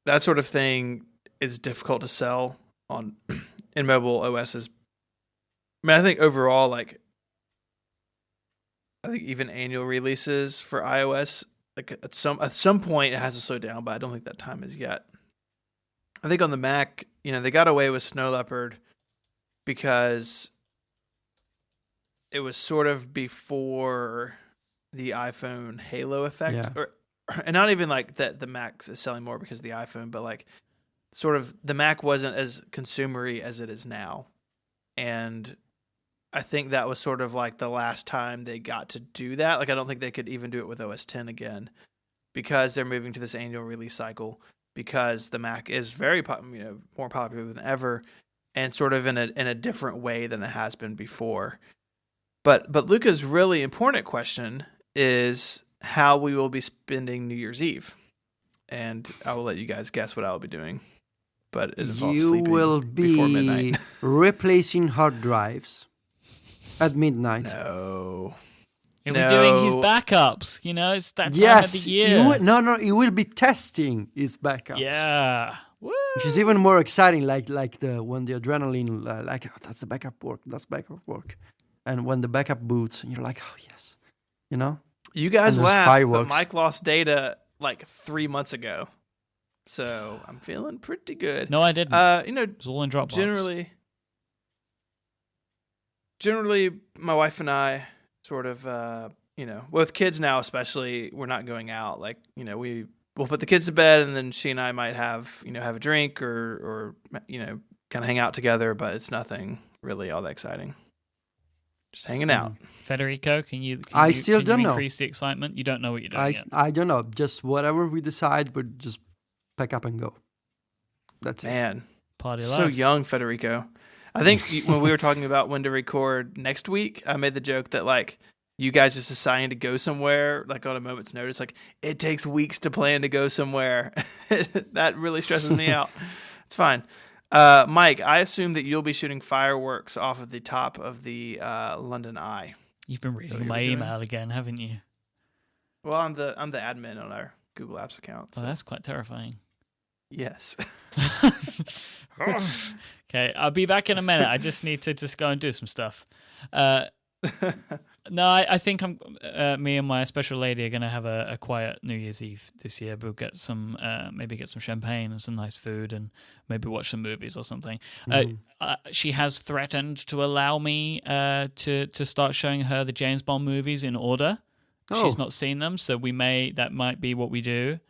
That sort of thing is difficult to sell in mobile OSs. I mean, I think overall, like, I think even annual releases for iOS, like at some point it has to slow down, but I don't think that time is yet. I think on the Mac, they got away with Snow Leopard because it was sort of before the iPhone halo effect, and not even like that the Mac is selling more because of the iPhone, but like sort of the Mac wasn't as consumery as it is now, and I think that was sort of like the last time they got to do that. Like, I don't think they could even do it with OS X again because they're moving to this annual release cycle because the Mac is very more popular than ever and sort of in a different way than it has been before. But Luca's really important question is how we will be spending New Year's Eve. And I will let you guys guess what I will be doing. But it involves sleeping before midnight. You will be replacing hard drives. At midnight. No. He'll be doing his backups. It's that time of the year. He will be testing his backups. Yeah. Woo. Which is even more exciting, like when the adrenaline, that's the backup work. And when the backup boots, and you're like, oh, yes. You guys laugh, but Mike lost data like 3 months ago. So I'm feeling pretty good. No, I didn't. It was all in Dropbox. Generally, my wife and I sort of, with kids now especially, we're not going out. Like, we'll put the kids to bed and then she and I might have a drink or kind of hang out together, but it's nothing really all that exciting. Just hanging out. Federico, can you increase the excitement? You don't know what you're doing yet. I don't know. Just whatever we decide, we'll just pack up and go. That's it. Man. Party life. So young, Federico. I think when we were talking about when to record next week, I made the joke that like you guys just deciding to go somewhere like on a moment's notice, like it takes weeks to plan to go somewhere. That really stresses me out. It's fine. Mike, I assume that you'll be shooting fireworks off of the top of the London Eye. You've been reading my email again, haven't you? Well, I'm the admin on our Google Apps account. So. Oh, that's quite terrifying. Yes. Okay, I'll be back in a minute. I just need to go and do some stuff. No, I think me and my special lady are going to have a quiet New Year's Eve this year. We'll get some, maybe get some champagne and some nice food and maybe watch some movies or something. She has threatened to allow me to start showing her the James Bond movies in order. Oh. She's not seen them, so that might be what we do.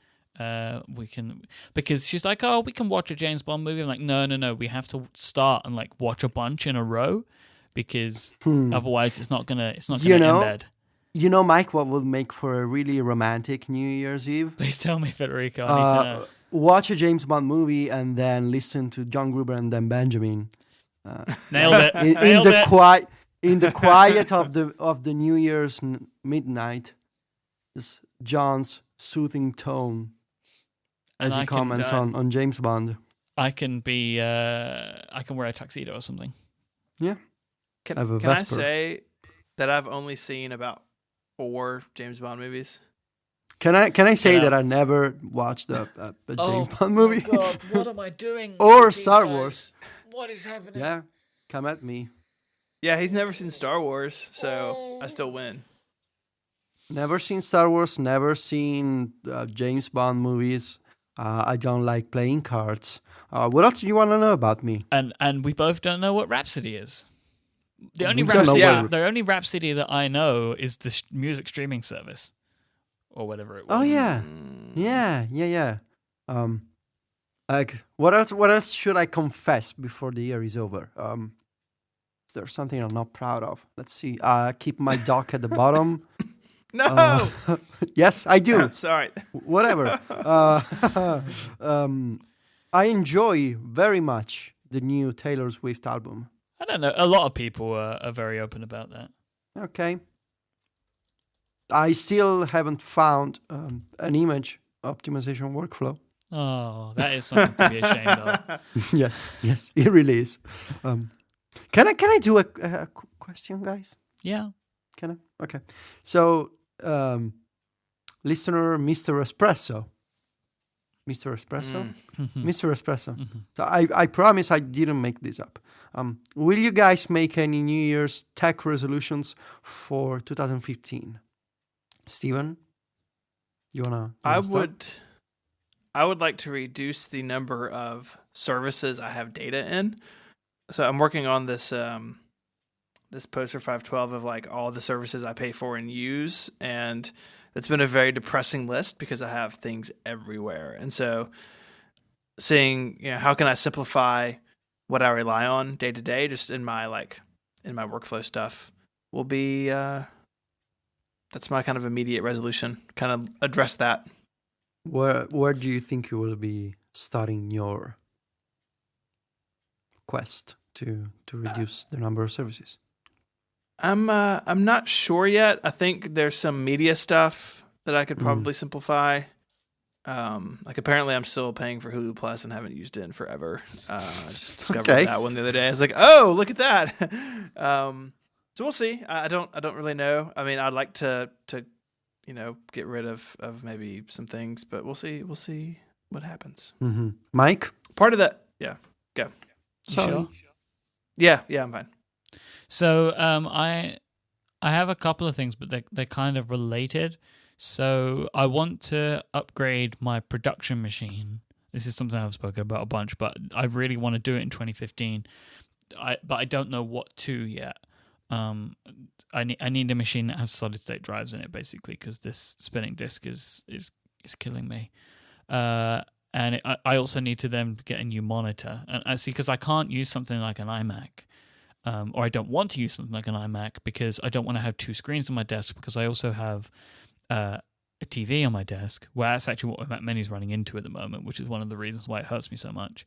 We can, because she's like, oh, we can watch a James Bond movie. I'm like, no, we have to start and like watch a bunch in a row because otherwise it's not gonna embed. You know, Mike, what would make for a really romantic New Year's Eve? Please tell me, Federico. I need to know. Watch a James Bond movie and then listen to John Gruber and then Benjamin. Nailed it. In the quiet of the New Year's midnight, just John's soothing tone as he comments on James Bond. I can wear a tuxedo or something. Yeah. Can I say that I've only seen about 4 James Bond movies? Can I say that I never watched a James Bond movie? Oh my God, what am I doing? Or Star Wars. What is happening? Yeah, come at me. Yeah, he's never seen Star Wars, so I still win. Never seen Star Wars, never seen James Bond movies. I don't like playing cards. What else do you want to know about me? And we both don't know what Rhapsody is. The only Rhapsody that I know is the music streaming service. Or whatever it was. Oh yeah. Yeah. Like what else should I confess before the year is over? Is there something I'm not proud of? Let's see. Keep my dock at the bottom. No. Yes, I do. Sorry. Whatever. I enjoy very much the new Taylor Swift album. I don't know. A lot of people are very open about that. Okay. I still haven't found an image optimization workflow. Oh, that is something to be ashamed of. Yes, it really is. Can I do a question, guys? Yeah. Can I? Okay. So, listener, Mr. Espresso. Mr. Espresso? Mr. Espresso. Mm-hmm. So I promise I didn't make this up. Will you guys make any New Year's tech resolutions for 2015? Steven, you wanna start? I would like to reduce the number of services I have data in. So I'm working on this this post for 512 of like all the services I pay for and use, and it's been a very depressing list because I have things everywhere. And so seeing, how can I simplify what I rely on day to day just in my workflow stuff will be that's my kind of immediate resolution. Kind of address that. Where do you think you will be starting your quest to reduce the number of services? I'm not sure yet. I think there's some media stuff that I could probably simplify. Like apparently I'm still paying for Hulu Plus and haven't used it in forever. I just discovered that one the other day. I was like, oh, look at that. So we'll see. I don't really know. I mean, I'd like to get rid of maybe some things, but we'll see what happens. Mm-hmm. Mike? Part of that, yeah. Go. Sorry. Sure? Yeah, I'm fine. So I have a couple of things, but they're kind of related. So I want to upgrade my production machine. This is something I've spoken about a bunch, but I really want to do it in 2015. But I don't know what to yet. I need a machine that has solid state drives in it, basically, because this spinning disk is killing me. And I also need to then get a new monitor. And I see, because I can't use something like an iMac, or I don't want to use something like an iMac because I don't want to have 2 screens on my desk, because I also have a TV on my desk. Well, that's actually what my Mac Mini is running into at the moment, which is one of the reasons why it hurts me so much.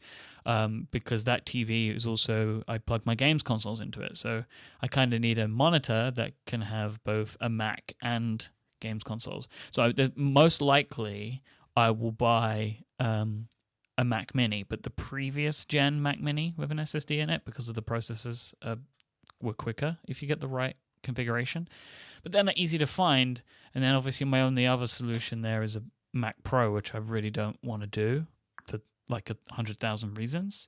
Because that TV is also, I plug my games consoles into it. So I kind of need a monitor that can have both a Mac and games consoles. So most likely I will buy a Mac Mini, but the previous gen Mac Mini with an SSD in it, because of the processors were quicker if you get the right configuration. But then they're easy to find, and then obviously my only other solution there is a Mac Pro, which I really don't want to do for like 100,000 reasons.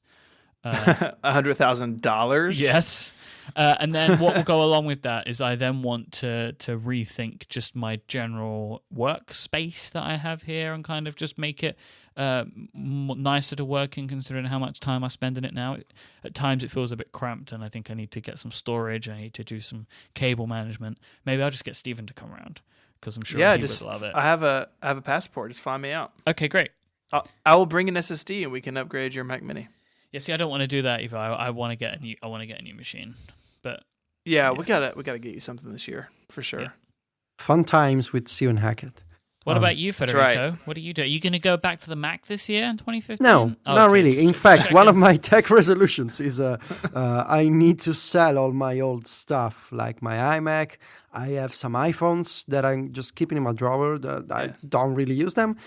$100,000? Yes. And then what will go along with that is I then want to rethink just my general workspace that I have here and kind of just make it nicer to work in, considering how much time I spend in it now. At times it feels a bit cramped, and I think I need to get some storage. I need to do some cable management. Maybe I'll just get Steven to come around, because I'm sure he would love it. I have a passport. Just fly me out. Okay, great. I will bring an SSD and we can upgrade your Mac Mini. Yeah, see, I don't want to do that either. I want to get a new machine, but we gotta get you something this year for sure. Fun times with Stephen Hackett. What about you, Federico? right. What are you doing? Are you going to go back to the Mac this year in 2015? No, Oh, not okay, really. In just fact, checking. one of my tech resolutions is I need to sell all my old stuff, like my iMac. I have some iPhones that I'm just keeping in my drawer that I don't really use them.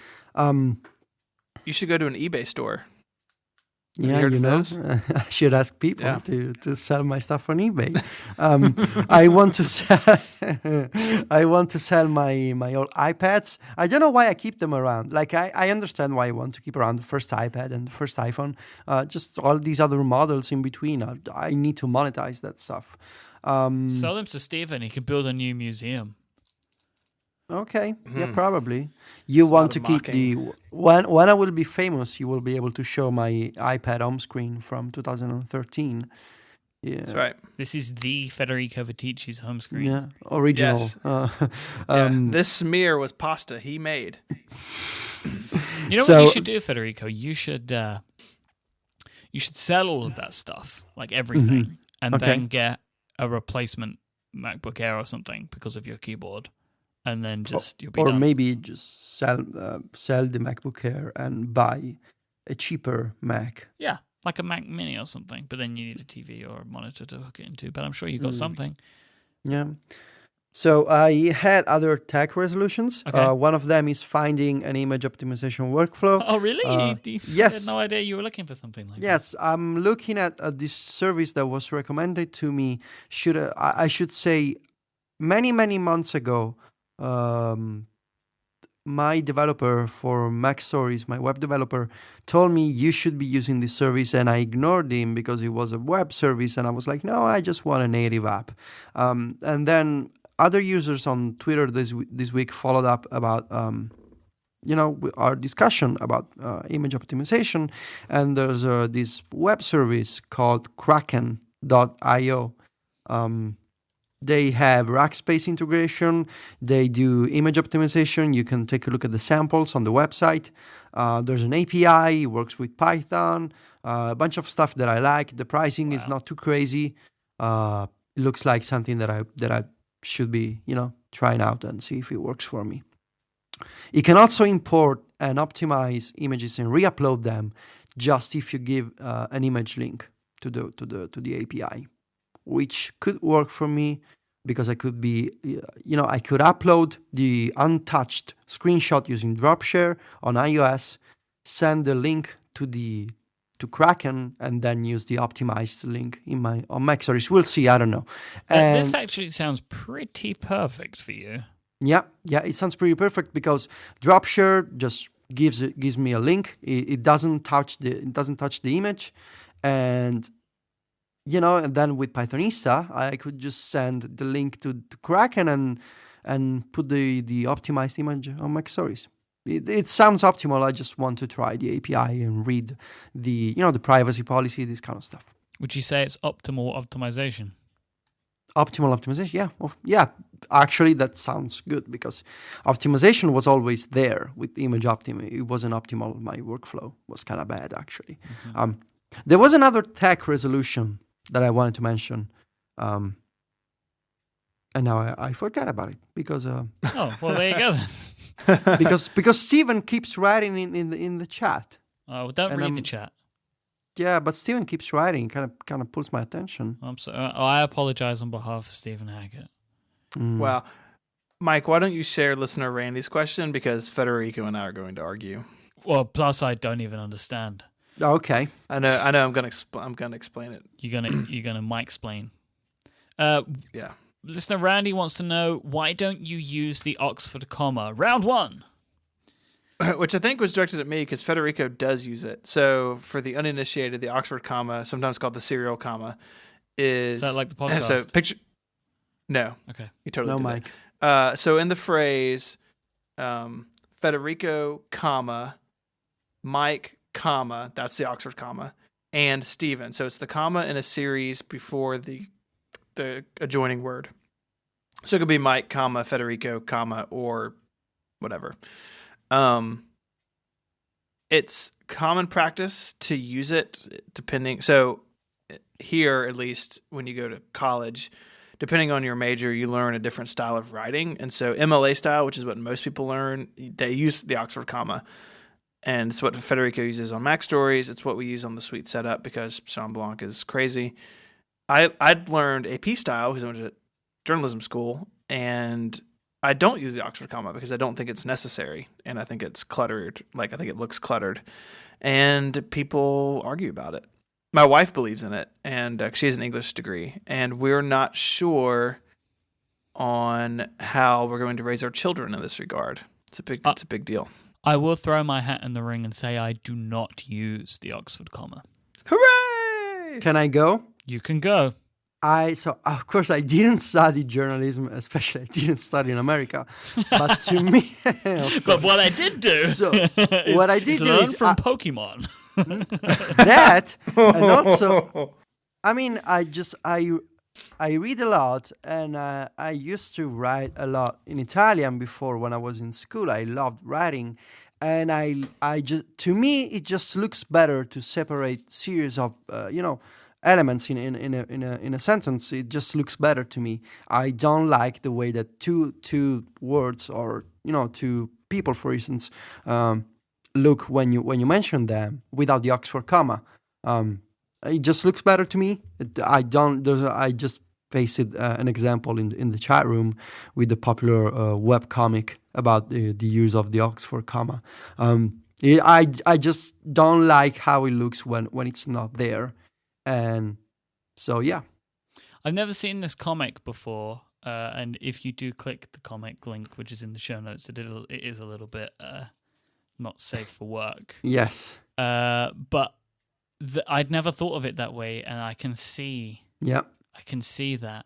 You should go to an eBay store. Have Yeah, heard you of know, those? I should ask people Yeah. to sell my stuff on eBay. I want to sell. I want to sell my old iPads. I don't know why I keep them around. Like I understand why I want to keep around the first iPad and the first iPhone. Just all these other models in between. I need to monetize that stuff. Sell them to Stephen. He could build a new museum. Okay, yeah, probably. You It's a want lot to of keep the when I will be famous, you will be able to show my iPad home screen from 2013. Yeah, That's right. This is the Federico Vitici's home screen. yeah, original. Yes. Um, Yeah. This smear was pasta he made. You know what you should do, Federico? You should sell all of that stuff, like everything, and Okay. then get a replacement MacBook Air or something because of your keyboard, and then just you'll be or done. maybe just sell the MacBook Air and buy a cheaper Mac. Yeah, like a Mac Mini or something. But then you need a TV or a monitor to hook it into. But I'm sure you got something. Yeah. So I had other tech resolutions. Okay. One of them is finding an image optimization workflow. Oh, really? You yes. had no idea you were looking for something like that. Yes, I'm looking at this service that was recommended to me. I should say, many months ago, my developer for Mac Stories, my web developer, told me you should be using this service, and I ignored him because it was a web service, and I was like, no, I just want a native app. And then other users on Twitter this week followed up about our discussion about image optimization, and there's this web service called Kraken.io. They have Rackspace integration. They do image optimization. You can take a look at the samples on the website. There's an API. It works with Python. A bunch of stuff that I like. The pricing is not too crazy. It looks like something that I should be trying out and see if it works for me. You can also import and optimize images and re-upload them just if you give an image link to the API, which could work for me because I could I could upload the untouched screenshot using Dropshare on iOS, send the link to Kraken, and then use the optimized link on Mac Stories. We'll see. I don't know. This actually sounds pretty perfect for you. Yeah, it sounds pretty perfect because Dropshare just gives me a link. It doesn't touch the image, and and then with Pythonista, I could just send the link to Kraken and put the optimized image on Mac Stories. It sounds optimal. I just want to try the API and read the privacy policy, this kind of stuff. Would you say it's optimal optimization? Optimal optimization, yeah. Actually, that sounds good because optimization was always there with image optim. It wasn't optimal. My workflow was kind of bad, actually. Mm-hmm. There was another tech resolution that I wanted to mention, and now I forgot about it because. Oh well, there you go then. because Steven keeps writing in the chat. Oh, well, don't read the chat. Yeah, but Steven keeps writing. Kind of pulls my attention. I'm sorry. I apologize on behalf of Stephen Hackett. Wow. Mike, why don't you share listener Randy's question, because Federico and I are going to argue. Well, plus I don't even understand. Okay. I know. I'm gonna explain it. You're gonna Mike explain. Yeah. Listener Randy wants to know, why don't you use the Oxford comma? Round one. Which I think was directed at me because Federico does use it. So for the uninitiated, the Oxford comma, sometimes called the serial comma, is that like the podcast? So picture. No. Okay. You totally did Mike. that. So in the phrase, Federico, comma, Mike, comma, that's the Oxford comma, and Stephen. So it's the comma in a series before the adjoining word. So it could be Mike, comma, Federico, comma, or whatever. It's common practice to use it depending. So here, at least when you go to college, depending on your major, you learn a different style of writing. And so MLA style, which is what most people learn, they use the Oxford comma. And it's what Federico uses on Mac Stories. It's what we use on the Suite Setup because Jean Blanc is crazy. I'd learned AP style because I went to journalism school, and I don't use the Oxford comma because I don't think it's necessary, and I think it's cluttered. Like, I think it looks cluttered, and people argue about it. My wife believes in it, and she has an English degree, and we're not sure on how we're going to raise our children in this regard. It's a big deal. I will throw my hat in the ring and say I do not use the Oxford comma. Hooray! Can I go? You can go. So of course I didn't study journalism, especially I didn't study in America. But to me, but what I did do, what I did do learn is from Pokemon. that, and also, I mean, I read a lot, and I used to write a lot in Italian before when I was in school. I loved writing, and I just, to me, it just looks better to separate series of elements in a sentence. It just looks better to me. I don't like the way that two words or two people, for instance, look when you mention them without the Oxford comma. It just looks better to me. I just pasted an example in the chat room with the popular web comic about the use of the Oxford comma. I just don't like how it looks when it's not there. And so, yeah. I've never seen this comic before, and if you do click the comic link, which is in the show notes, it is a little bit not safe for work. Yes. But I'd never thought of it that way, and I can see. Yeah. I can see that.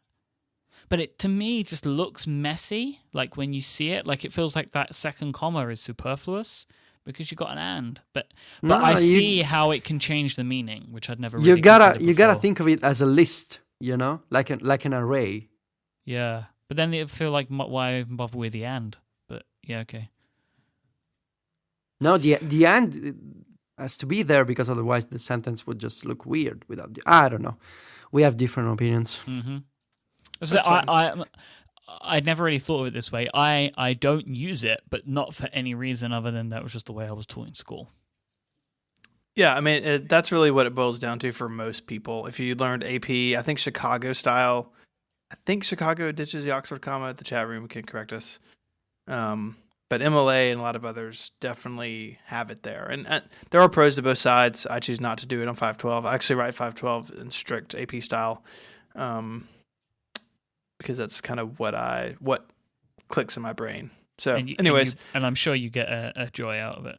But it, to me, just looks messy. Like when you see it, like it feels like that second comma is superfluous. Because you got an and, but I see how it can change the meaning, which I'd never. Really considered you gotta think of it as a list, like an array. Yeah, but then it feel like why even bother with the and? But yeah, okay. No, the and has to be there because otherwise the sentence would just look weird without the. I don't know. We have different opinions. Mm-hmm. So I'd never really thought of it this way. I don't use it, but not for any reason other than that was just the way I was taught in school. Yeah, I mean, that's really what it boils down to for most people. If you learned AP, I think Chicago style, Chicago ditches the Oxford comma. The chat room can correct us. But MLA and a lot of others definitely have it there. And there are pros to both sides. I choose not to do it on 512. I actually write 512 in strict AP style. Because that's kind of what clicks in my brain. So, anyways, and I'm sure you get a joy out of it.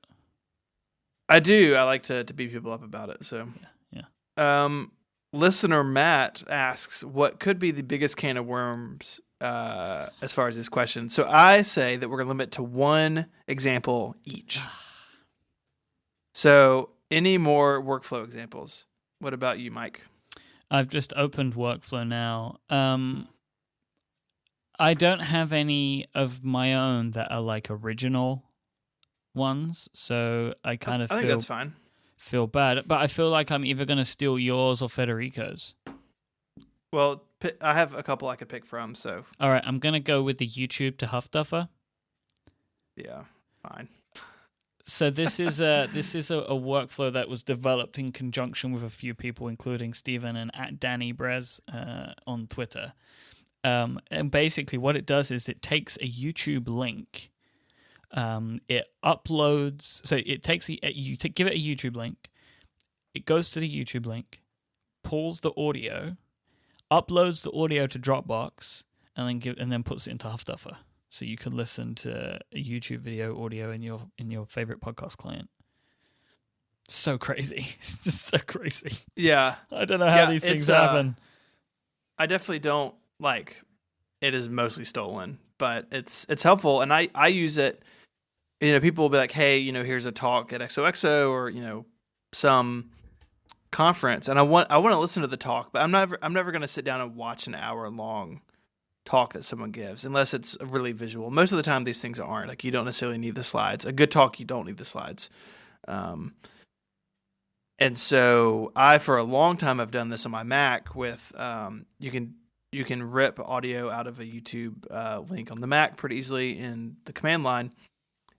I do. I like to beat people up about it. So, yeah. Listener Matt asks, "What could be the biggest can of worms?" As far as this question, so I say that we're going to limit to one example each. So, any more workflow examples? What about you, Myke? I've just opened workflow now. I don't have any of my own that are like original ones, so I think that's fine. Feel bad, but I feel like I'm either going to steal yours or Federico's. Well, I have a couple I could pick from, so. All right, I'm going to go with the YouTube to Huffduffer. Yeah, fine. So this is a workflow that was developed in conjunction with a few people, including Stephen and @DannyBrez on Twitter. And basically what it does is it takes a YouTube link, it uploads, so it takes give it a YouTube link, it goes to the YouTube link, pulls the audio, uploads the audio to Dropbox, and then puts it into Huffduffer, so you can listen to a YouTube video audio in your favorite podcast client. So crazy. It's just so crazy. Yeah. I don't know how these things happen. I definitely don't. Like, it is mostly stolen, but it's helpful, and I use it. People will be like, "Hey, here's a talk at XOXO or some conference," and I want to listen to the talk, but I'm never going to sit down and watch an hour-long talk that someone gives unless it's really visual. Most of the time, these things aren't. Like, you don't necessarily need the slides. A good talk, you don't need the slides. And so I, for a long time, have done this on my Mac with you you can rip audio out of a YouTube link on the Mac pretty easily in the command line.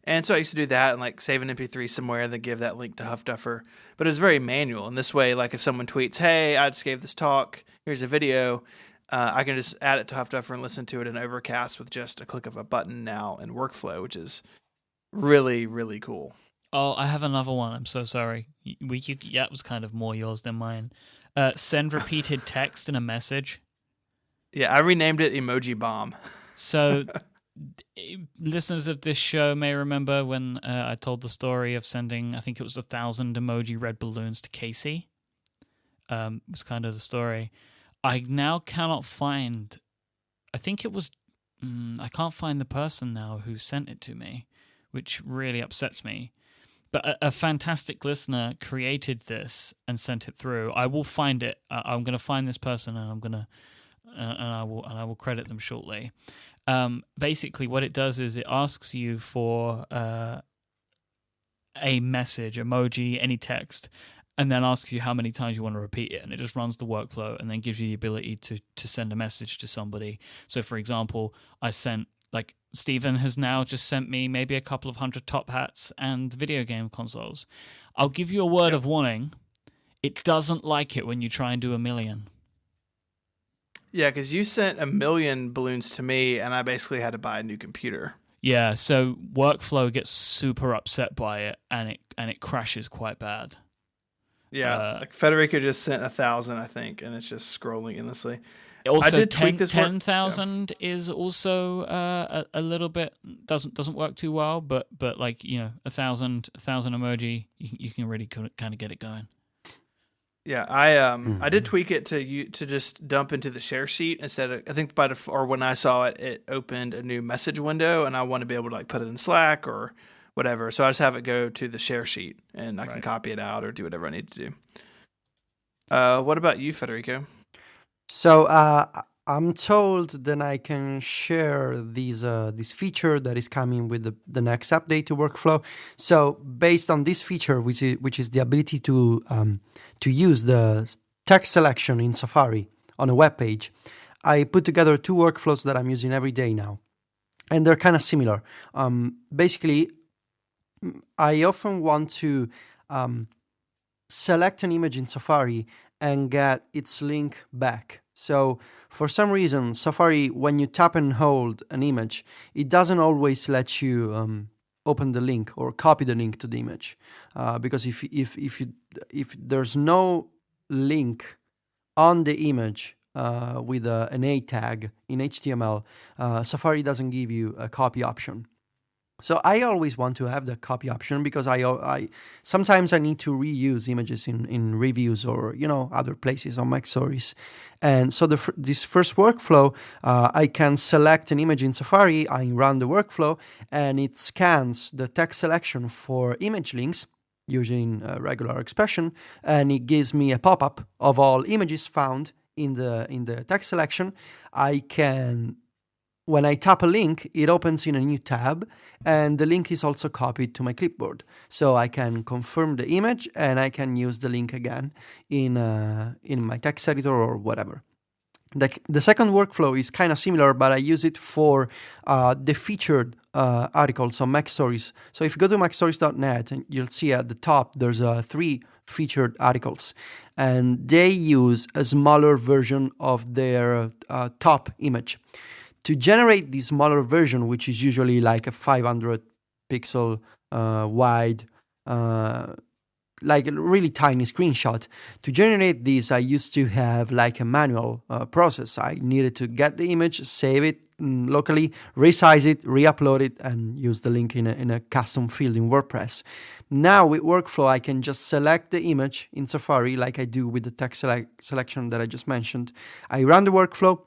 And so I used to do that and like save an MP3 somewhere and then give that link to Huffduffer. But it was very manual. And this way, like if someone tweets, hey, I just gave this talk, here's a video, I can just add it to Huffduffer and listen to it in Overcast with just a click of a button now in Workflow, which is really, really cool. Oh, I have another one. I'm so sorry. That was kind of more yours than mine. Send repeated text in a message. Yeah, I renamed it Emoji Bomb. So listeners of this show may remember when I told the story of sending, I think it was 1,000 emoji red balloons to Casey. Was kind of the story. I now cannot find, I think it was, I can't find the person now who sent it to me, which really upsets me. But a fantastic listener created this and sent it through. I will find it. I'm going to find this person, and I'm going to, and I will credit them shortly. Basically, what it does is it asks you for a message, emoji, any text, and then asks you how many times you want to repeat it, and it just runs the workflow and then gives you the ability to send a message to somebody. So, for example, I sent like. Stephen has now just sent me maybe a couple of 100 top hats and video game consoles. I'll give you a word of warning. It doesn't like it when you try and do 1 million. Yeah, because you sent 1 million balloons to me, and I basically had to buy a new computer. Yeah, so Workflow gets super upset by it, and it crashes quite bad. Yeah, like Federico just sent 1,000, I think, and it's just scrolling endlessly. Also, 10,000 is also a little bit doesn't work too well, but like 1,000 emoji, you can really kind of get it going. Yeah, I did tweak it to just dump into the share sheet instead of, I think or when I saw it, it opened a new message window, and I want to be able to like put it in Slack or whatever. So I just have it go to the share sheet, and I can copy it out or do whatever I need to do. What about you, Federico? So I'm told that I can share this feature that is coming with the next update to Workflow. So based on this feature, which is the ability to use the text selection in Safari on a web page, I put together 2 workflows that I'm using every day now, and they're kind of similar. Basically, I often want to select an image in Safari and get its link back. So for some reason, Safari, when you tap and hold an image, it doesn't always let you open the link or copy the link to the image, because if there's no link on the image with an A tag in HTML, Safari doesn't give you a copy option. So I always want to have the copy option because I sometimes I need to reuse images in reviews or other places on Mac Stories, and so this first workflow, I can select an image in Safari, I run the workflow, and it scans the text selection for image links using a regular expression, and it gives me a pop-up of all images found in the text selection. When I tap a link, it opens in a new tab, and the link is also copied to my clipboard. So I can confirm the image, and I can use the link again in my text editor or whatever. The second workflow is kind of similar, but I use it for the featured articles on Mac Stories. So if you go to macstories.net, and you'll see at the top there's 3 featured articles, and they use a smaller version of their top image. To generate this smaller version, which is usually like a 500 pixel wide, like a really tiny screenshot, to generate this, I used to have like a manual process. I needed to get the image, save it locally, resize it, re-upload it, and use the link in a custom field in WordPress. Now with Workflow, I can just select the image in Safari like I do with the text selection that I just mentioned. I run the workflow.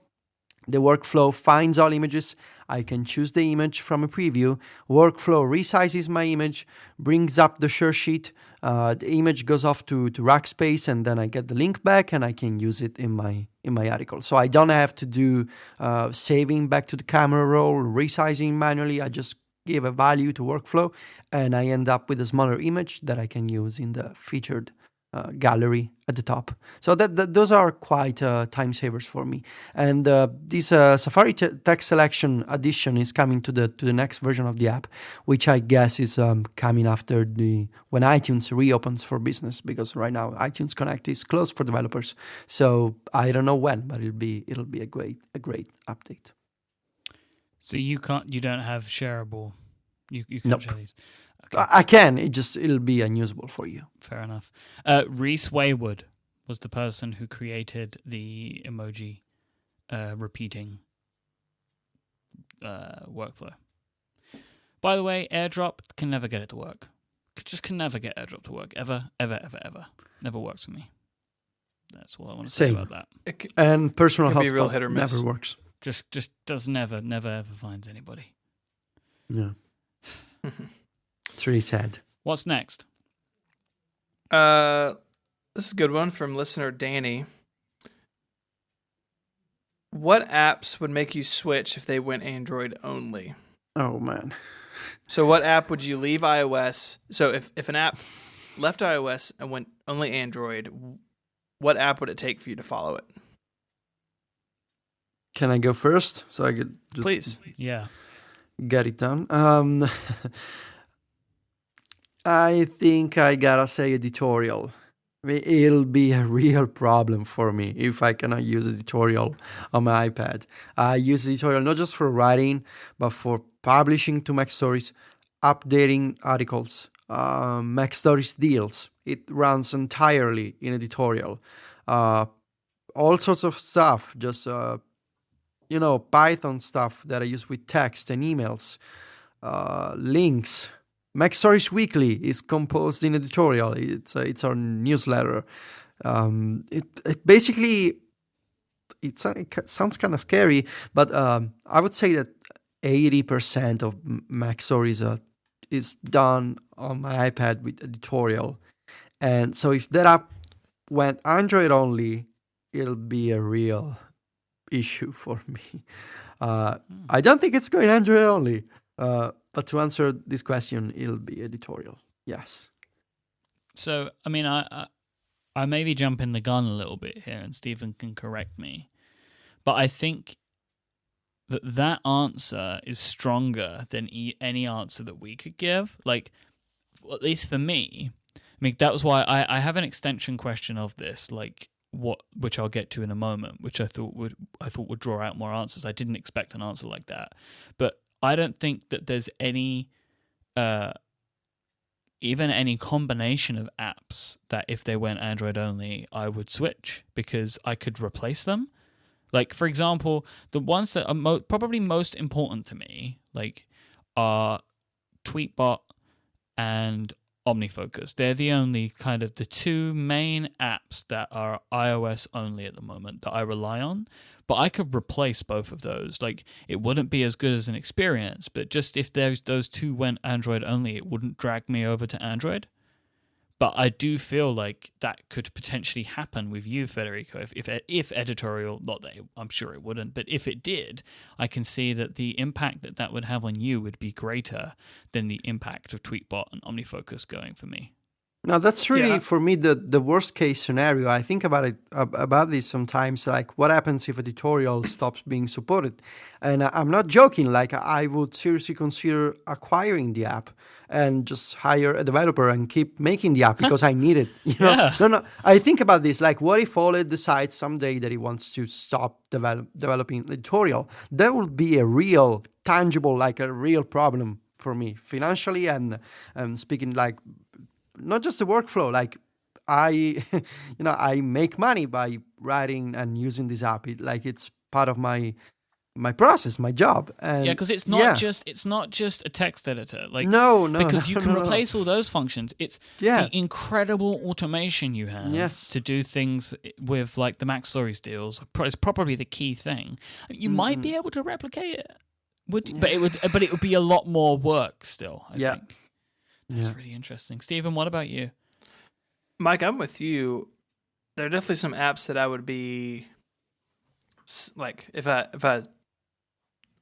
The workflow finds all images. I can choose the image from a preview. Workflow resizes my image, brings up the share sheet. The image goes off to Rackspace, and then I get the link back, and I can use it in my article. So I don't have to do saving back to the camera roll, resizing manually. I just give a value to Workflow, and I end up with a smaller image that I can use in the featured gallery at the top. So those are quite time savers for me. And this Safari text selection addition is coming to the next version of the app, which I guess is coming after when iTunes reopens for business, because right now iTunes Connect is closed for developers. So I don't know when, but it'll be a great update. So you don't have shareable. You can't Nope. share these. Okay. I can. It'll be unusable for you. Fair enough. Reese Waywood was the person who created the emoji repeating workflow. By the way, AirDrop can never get it to work. Can never get AirDrop to work. Ever. Never works for me. That's all I want to say about that. And personal be real hit or hotspot miss. never works. Just does never ever finds anybody. Yeah. It's really sad. What's next? This is a good one from listener Danny. What apps would make you switch if they went Android only? Oh man. So what app would you leave iOS? So if an app left iOS and went only Android, what app would it take for you to follow it? Can I go first so I could just Please. Yeah. get it done? I think I gotta say editorial. It'll be a real problem for me if I cannot use editorial on my iPad. I use editorial not just for writing, but for publishing to Mac Stories, updating articles, Mac Stories deals. It runs entirely in editorial. All sorts of stuff, just Python stuff that I use with text and emails, links. Mac Stories Weekly is composed in editorial. It's our newsletter. It basically it sounds kind of scary, but I would say that 80% of Mac Stories is done on my iPad with editorial, and so if that app went Android only, it'll be a real issue for me. I don't think it's going Android only. But to answer this question, it'll be editorial. Yes. So, I mean, I maybe jumping the gun a little bit here, and Stephen can correct me. But I think that answer is stronger than any answer that we could give. Like, at least for me, I mean, that was why I have an extension question of this, like which I'll get to in a moment, which I thought would draw out more answers. I didn't expect an answer like that, but I don't think that there's any, even any combination of apps that if they went Android only, I would switch because I could replace them. Like, for example, the ones that are probably most important to me, like, are Tweetbot and OmniFocus. They're the only kind of the two main apps that are iOS only at the moment that I rely on. But I could replace both of those. Like, it wouldn't be as good as an experience, but just if those two went Android only, it wouldn't drag me over to Android. But I do feel like that could potentially happen with you, Federico. If editorial, not that I'm sure it wouldn't, but if it did, I can see that the impact that would have on you would be greater than the impact of Tweetbot and OmniFocus going for me. No, that's really, for me, the worst case scenario. I think about this sometimes, like what happens if editorial stops being supported? And I'm not joking, like I would seriously consider acquiring the app and just hire a developer and keep making the app because I need it. Yeah. No, I think about this, like what if Oleg decides someday that he wants to stop developing editorial? That would be a real, tangible, like a real problem for me financially and speaking like, not just the workflow, like I make money by writing and using this app. It's part of my process, my job. And yeah, because it's not just a text editor. Like no, because you can replace all those functions. It's the incredible automation you have to do things with, like the Mac Stories deals. It's probably the key thing. You might be able to replicate it, but it would be a lot more work still. I think. That's really interesting. Stephen, what about you? Myke, I'm with you. There are definitely some apps that I would be like, if I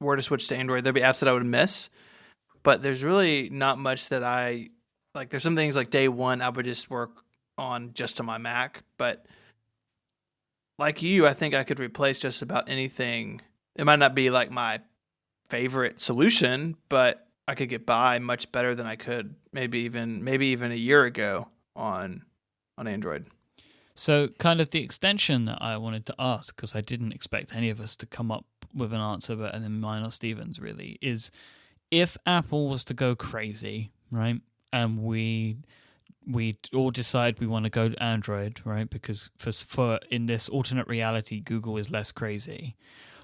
were to switch to Android, there'd be apps that I would miss. But there's really not much that I like. There's some things like day one I would just work on my Mac, but like you, I think I could replace just about anything. It might not be like my favorite solution, but I could get by much better than I could maybe even a year ago on Android. So kind of the extension that I wanted to ask, because I didn't expect any of us to come up with an answer, but and then mine or Steven's really, is if Apple was to go crazy, right, and we all decide we want to go to Android, right, because for in this alternate reality, Google is less crazy.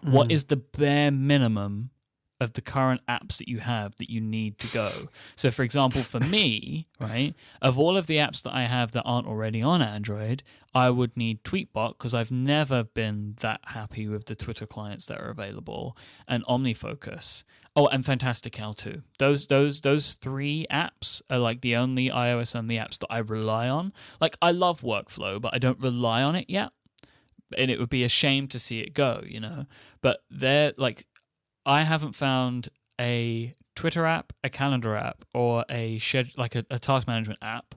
What is the bare minimum of the current apps that you have that you need to go? So, for example, for me, right, of all of the apps that I have that aren't already on Android, I would need Tweetbot because I've never been that happy with the Twitter clients that are available, and OmniFocus. Oh, and Fantastical too. Those 3 apps are like the only iOS-only apps that I rely on. Like, I love Workflow, but I don't rely on it yet. And it would be a shame to see it go, you know? But they're like, I haven't found a Twitter app, a calendar app, or a task management app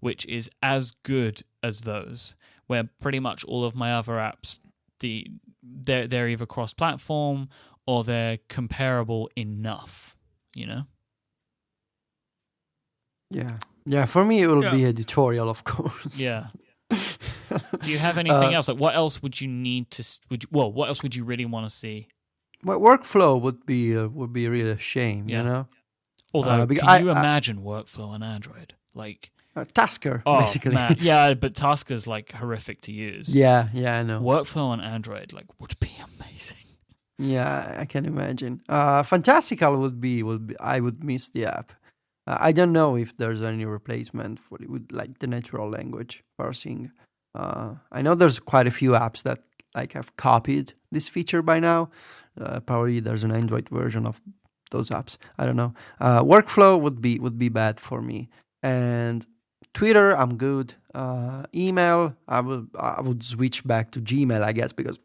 which is as good as those, where pretty much all of my other apps, they're either cross-platform or they're comparable enough, you know? Yeah. For me, it will be editorial, of course. Yeah. Do you have anything else? Like, what else would you need to? What else would you really want to see? Well, Workflow would be really a shame, you know. Although, can you imagine Workflow on Android? Like Tasker, basically. Man. Yeah, but Tasker's like horrific to use. Yeah, I know. Workflow on Android would be amazing. Yeah, I can imagine. Fantastical would be. I would miss the app. I don't know if there's any replacement for it with like the natural language parsing. I know there's quite a few apps that like have copied this feature by now. Probably there's an Android version of those apps. I don't know. Workflow would be bad for me. And Twitter, I'm good. Email, I would switch back to Gmail, I guess, because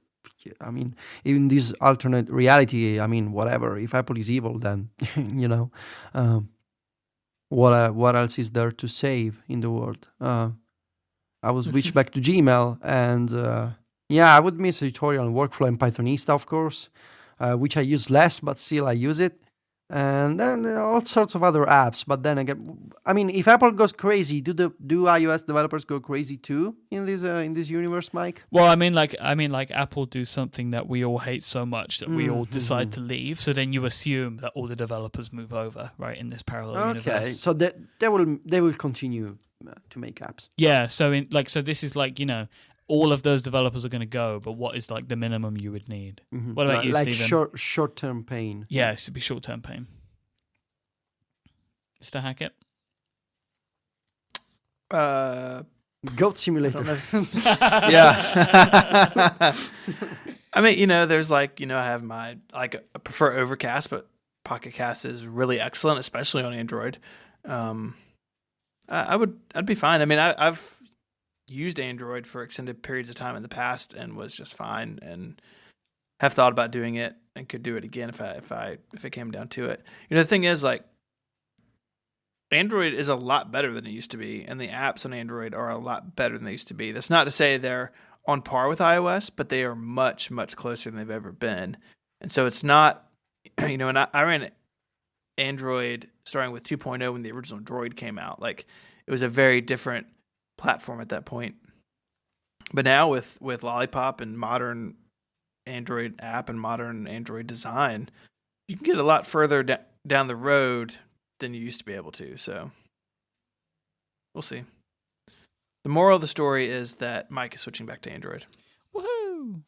I mean, in this alternate reality, I mean, whatever. If Apple is evil, then you know, what else is there to save in the world? I would switch back to Gmail, and I would miss editorial and Workflow and Pythonista, of course, which I use less, but still I use it. And then there are all sorts of other apps. But then again, I mean, if Apple goes crazy, do iOS developers go crazy too in this universe, Myke? Well, I mean, like Apple do something that we all hate so much that we all decide to leave. So then you assume that all the developers move over, right, in this parallel universe. Okay, so they will continue to make apps. Yeah. So this is like, you know, all of those developers are going to go, but what is like the minimum you would need? Mm-hmm. What about you, Steven? Like short-term pain. Yeah, it should be short-term pain. Mr. Hackett? Goat Simulator. Yeah. I mean, you know, there's like, you know, I have I prefer Overcast, but Pocket Cast is really excellent, especially on Android. I'd be fine. I mean, I've used Android for extended periods of time in the past and was just fine, and have thought about doing it and could do it again if it came down to it. You know, the thing is, like, Android is a lot better than it used to be, and the apps on Android are a lot better than they used to be. That's not to say they're on par with iOS, but they are much, much closer than they've ever been. And so it's not, you know, and I ran Android starting with 2.0 when the original Droid came out. Like, it was a very different platform at that point. But now with Lollipop and modern Android app and modern Android design, you can get a lot further down the road than you used to be able to. So we'll see. The moral of the story is that Myke is switching back to Android. Woohoo!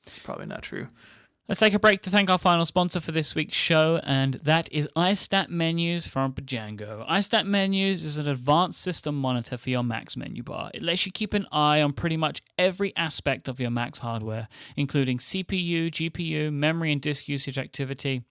It's probably not true. Let's take a break to thank our final sponsor for this week's show, and that is iStat Menus from Django. iStat Menus is an advanced system monitor for your Mac's menu bar. It lets you keep an eye on pretty much every aspect of your Mac's hardware, including CPU, GPU, memory, and disk usage activity.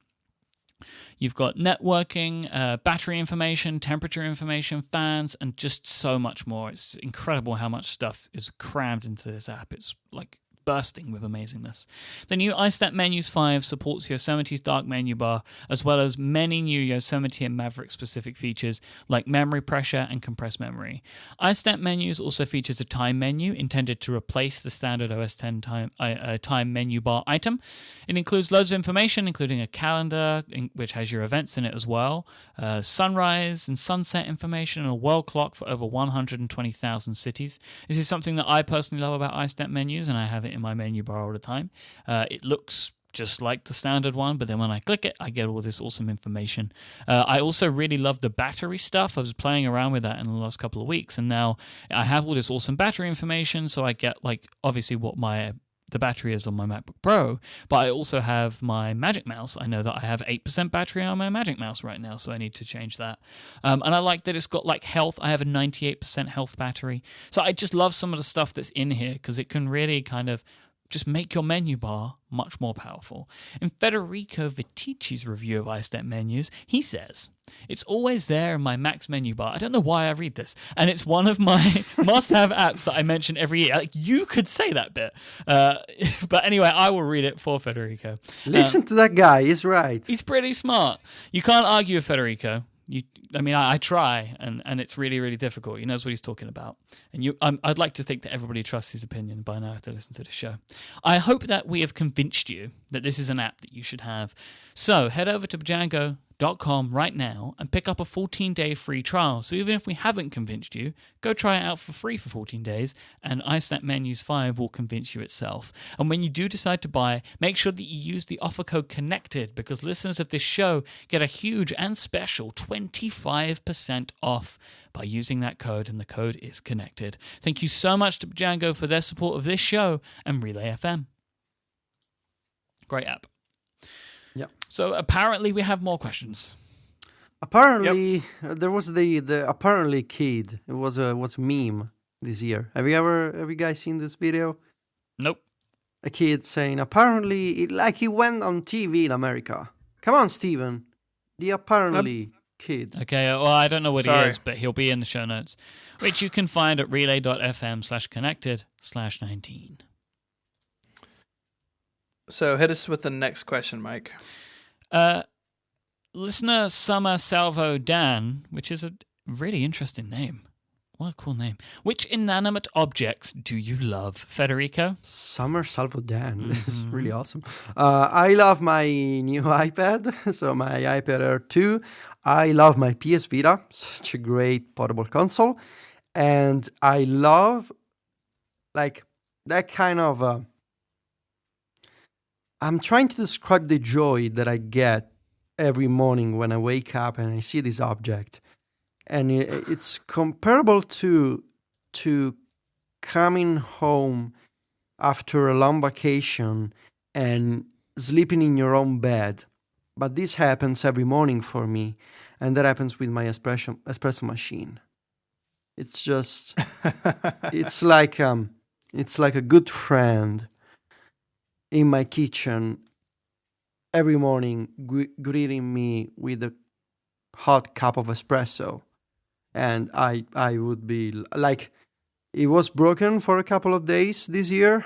You've got networking, battery information, temperature information, fans, and just so much more. It's incredible how much stuff is crammed into this app. It's like bursting with amazingness. The new iStat Menus 5 supports Yosemite's dark menu bar, as well as many new Yosemite and Maverick specific features like memory pressure and compressed memory. iStat Menus also features a time menu intended to replace the standard OS X time menu bar item. It includes loads of information, including a calendar, which has your events in it as well, sunrise and sunset information, and a world clock for over 120,000 cities. This is something that I personally love about iStat Menus, and I have it in my menu bar all the time. It looks just like the standard one, but then when I click it, I get all this awesome information. I also really love the battery stuff. I was playing around with that in the last couple of weeks, and now I have all this awesome battery information, so I get, like, obviously what the battery is on my MacBook Pro, but I also have my Magic Mouse. I know that I have 8% battery on my Magic Mouse right now, so I need to change that. And I like that it's got, like, health. I have a 98% health battery. So I just love some of the stuff that's in here because it can really kind of just make your menu bar much more powerful. In Federico Vitici's review of iStat Menus, he says, "It's always there in my Mac's menu bar." I don't know why I read this. And it's one of my must-have apps that I mention every year. Like, you could say that bit. But anyway, I will read it for Federico. Listen to that guy. He's right. He's pretty smart. You can't argue with Federico. I try, and it's really, really difficult. He knows what he's talking about. And I'd like to think that everybody trusts his opinion by now after listening to the show. I hope that we have convinced you that this is an app that you should have. So head over to Django.com right now and pick up a 14-day free trial. So even if we haven't convinced you, go try it out for free for 14 days, and iStat Menus 5 will convince you itself. And when you do decide to buy, make sure that you use the offer code CONNECTED, because listeners of this show get a huge and special 25% off by using that code, and the code is CONNECTED. Thank you so much to Django for their support of this show and Relay FM. Great app. Yeah. So apparently we have more questions. Apparently, there was the apparently kid. It was a meme this year. Have you guys seen this video? Nope. A kid saying apparently, like he went on TV in America. Come on, Steven. The apparently kid. Okay, well, I don't know what he is, but he'll be in the show notes, which you can find at relay.fm/connected/19. So hit us with the next question, Myke. Listener Summer Salvo Dan, which is a really interesting name. What a cool name. Which inanimate objects do you love, Federico? Summer Salvo Dan. This is really awesome. I love my new iPad, so my iPad Air 2. I love my PS Vita, such a great portable console. And I love, like, that kind of... I'm trying to describe the joy that I get every morning when I wake up and I see this object. And it's comparable to coming home after a long vacation and sleeping in your own bed. But this happens every morning for me, and that happens with my espresso machine. It's just, it's like a good friend in my kitchen every morning, greeting me with a hot cup of espresso. And I would be like, it was broken for a couple of days this year,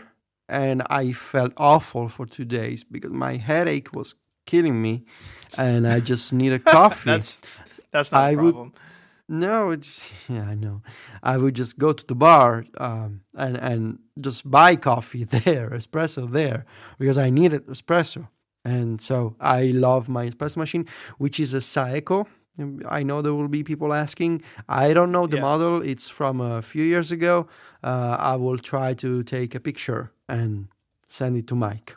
and I felt awful for 2 days because my headache was killing me, and I just need a coffee. That's not a problem. No, I know. I would just go to the bar and just buy coffee there, espresso there, because I needed espresso. And so I love my espresso machine, which is a Saeco. I know there will be people asking. I don't know the model. It's from a few years ago. I will try to take a picture and send it to Myke.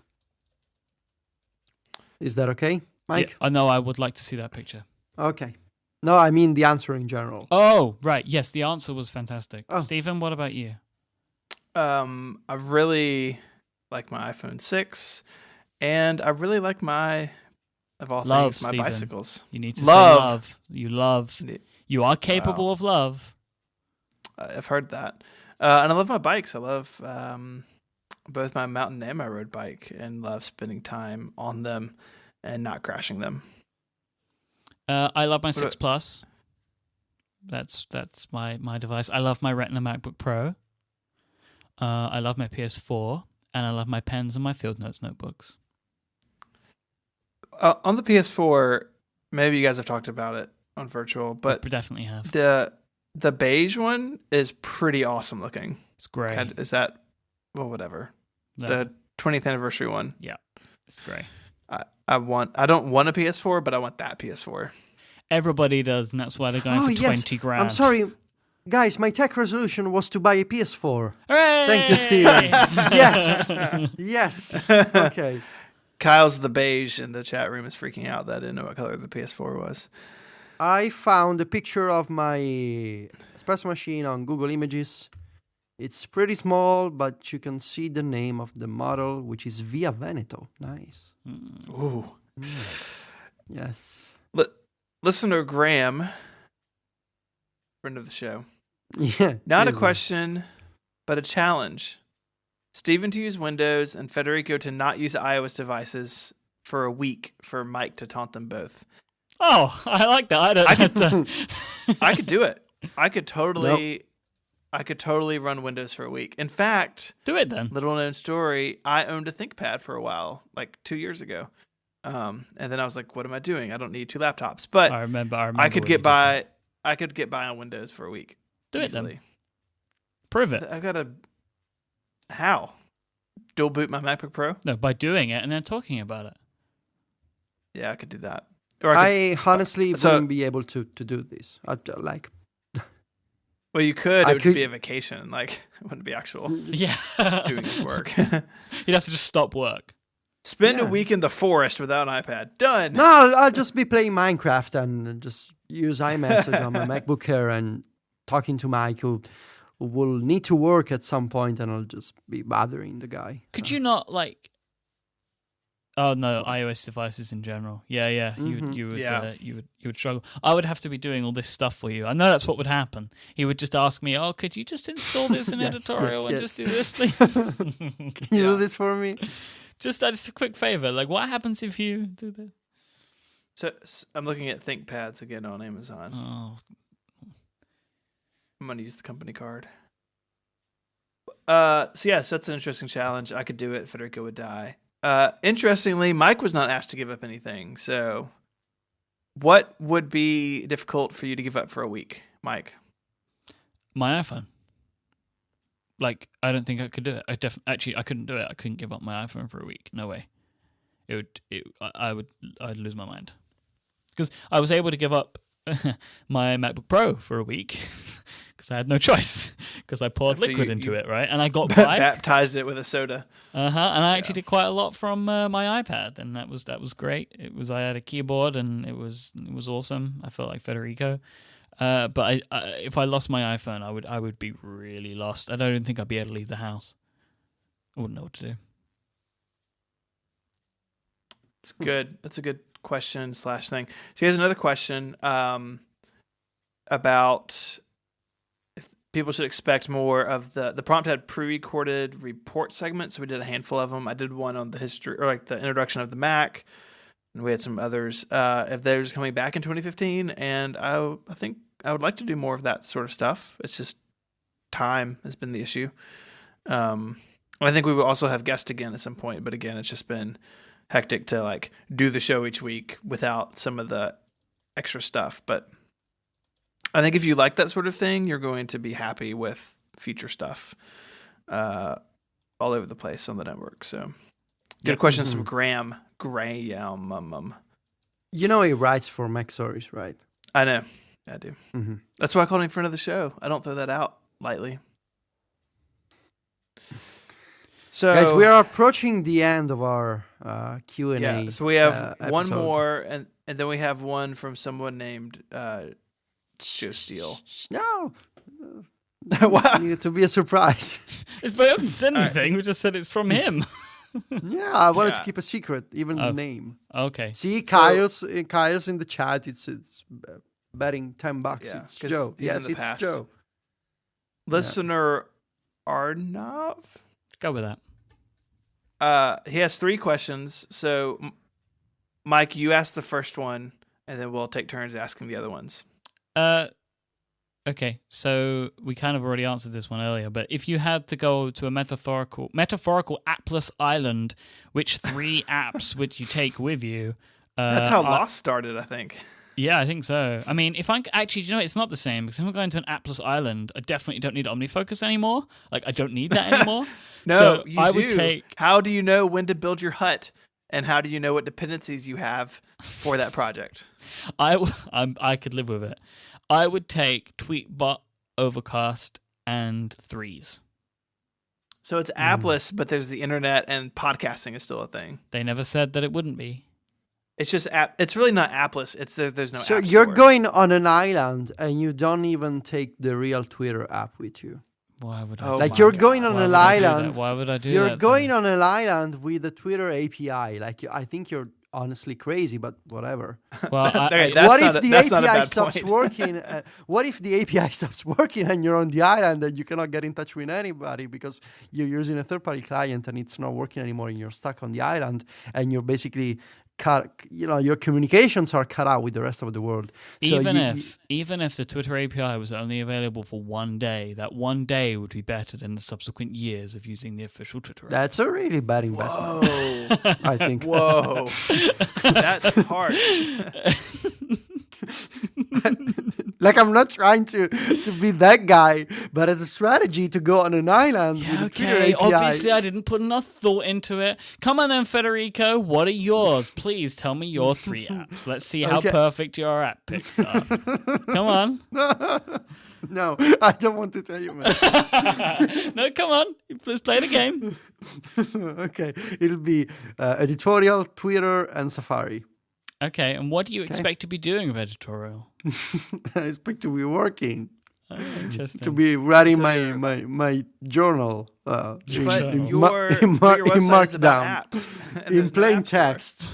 Is that okay, Myke? Yeah, no, I would like to see that picture. Okay. No, I mean the answer in general. Oh, right. Yes, the answer was fantastic. Oh. Stephen, what about you? I really like my iPhone 6, and I really like my Stephen. bicycles. You need to say love. You love. You are capable of love. I've heard that. And I love my bikes. I love both my mountain and my road bike, and love spending time on them and not crashing them. I love my 6 Plus. That's my device. I love my Retina MacBook Pro. I love my PS4. and I love my pens and my field notes notebooks. On the PS4, maybe you guys have talked about it on virtual, but We definitely have. the beige one is pretty awesome looking. It's grey. Is that whatever? No. The 20th anniversary one. Yeah, it's grey. I don't want a PS4, but I want that PS4. Everybody does, and that's why they're going for 20 grand. I'm sorry. Guys, my tech resolution was to buy a PS4. Hooray! Thank you, Steven. Yes. Yes. Okay. Kyle's the beige in the chat room is freaking out that I didn't know what color the PS4 was. I found a picture of my espresso machine on Google Images. It's pretty small, but you can see the name of the model, which is Via Veneto. Nice. Ooh. Yes. Listener Graham, friend of the show. Yeah. Not a question, but a challenge. Steven to use Windows and Federico to not use iOS devices for a week for Myke to taunt them both. Oh, I like that. I could do it. I could totally run Windows for a week. In fact, do it then. Little known story, I owned a ThinkPad for a while, like 2 years ago. And then I was like, what am I doing? I don't need 2 laptops. But I remember I could get by on Windows for a week. Do easily. it then. Prove it. I gotta how? Dual boot my MacBook Pro? No, by doing it and then talking about it. Yeah, I could do that. Or I honestly wouldn't be able to do this. Well, you could. It would just be a vacation. Like, it wouldn't be actual doing work. You'd have to just stop work. Spend a week in the forest without an iPad. Done. No, I'll just be playing Minecraft and just use iMessage on my MacBook Air and talking to Myke, who will need to work at some point, and I'll just be bothering the guy. Could you not Oh no, iOS devices in general. Yeah. Mm-hmm. You would struggle. I would have to be doing all this stuff for you. I know that's what would happen. He would just ask me, "Oh, could you just install this in editorial and just do this, please? Can you do this for me? Just a quick favor. Like, what happens if you do this?" So I'm looking at ThinkPads again on Amazon. Oh, I'm gonna use the company card. So that's an interesting challenge. I could do it. Federico would die. Interestingly, Myke was not asked to give up anything. So, what would be difficult for you to give up for a week, Myke? my iPhone. Like, I don't think I could do it. I couldn't do it. I couldn't give up my iPhone for a week. No way. I'd lose my mind. Because I was able to give up my MacBook Pro for a week because I had no choice because I poured liquid into it, right? And I got by. Baptized it with a soda. And I actually did quite a lot from my iPad, and that was great. I had a keyboard, and it was awesome. I felt like Federico. But if I lost my iPhone, I would be really lost. I don't even think I'd be able to leave the house. I wouldn't know what to do. It's good. That's a good question / thing. So here's another question about if people should expect more of the prompt had pre-recorded report segments. So we did a handful of them. I did one on the history or like the introduction of the Mac, and we had some others. If there's coming back in 2015, and I think I would like to do more of that sort of stuff. It's just time has been the issue. I think we will also have guests again at some point, but again, it's just been hectic to like do the show each week without some of the extra stuff. But I think if you like that sort of thing, you're going to be happy with feature stuff all over the place on the network. So good questions from Graham. You know he writes for Mac Stories, right? I know. I do. Mm-hmm. That's why I called him friend of the show. I don't throw that out lightly. So, guys, we are approaching the end of our Q&A. Yeah, so we have one episode. more, and then we have one from someone named Joe Steele. No. Wow. Need it to be a surprise. But I haven't said anything. We just said it's from him. Yeah, I wanted to keep a secret, even the name. Okay. See, Kyle's in the chat. It's betting $10. Yeah, it's Joe. Yes, it's past. Joe. Listener Arnav? Go with that. He has 3 questions. So, Myke, you ask the first one, and then we'll take turns asking the other ones. Okay, so we kind of already answered this one earlier, but if you had to go to a metaphorical appless island, which 3 apps would you take with you? That's how Lost started, I think. Yeah, I think so. I mean, if I'm actually, it's not the same because if I'm going to an appless island, I definitely don't need OmniFocus anymore. Like, I don't need that anymore. No, so you I do. would take. How do you know when to build your hut, and how do you know what dependencies you have for that project? I could live with it. I would take Tweetbot, Overcast, and Threes. So it's appless, but there's the internet, and podcasting is still a thing. They never said that it wouldn't be. It's just it's really not appless. It's there's no. So app you're store. going on an island and you don't even take the real Twitter app with you. Why would I? Oh Like my you're God. going on an island. Why would I do that? You're going on an island with the Twitter API. Like I think you're honestly crazy, but whatever. Well, What if the API stops working? What if the API stops working and you're on the island and you cannot get in touch with anybody because you're using a third-party client and it's not working anymore and you're stuck on the island and you're basically your communications are cut out with the rest of the world. So even if the Twitter API was only available for one day, that one day would be better than the subsequent years of using the official Twitter. That's a really bad investment. Whoa. I think. Whoa, that's harsh. Like I'm not trying to be that guy, but as a strategy to go on an island with a Twitter API. Obviously I didn't put enough thought into it. Come on then, Federico. What are yours? Please tell me your 3 apps. Let's see how perfect your app picks are. Come on. No, I don't want to tell you, man. No, come on. Let's play the game. Okay, it'll be editorial, Twitter, and Safari. Okay, and what do you expect to be doing with editorial? I expect to be working. Interesting. To be writing my journal. But in your website is about apps. In plain text.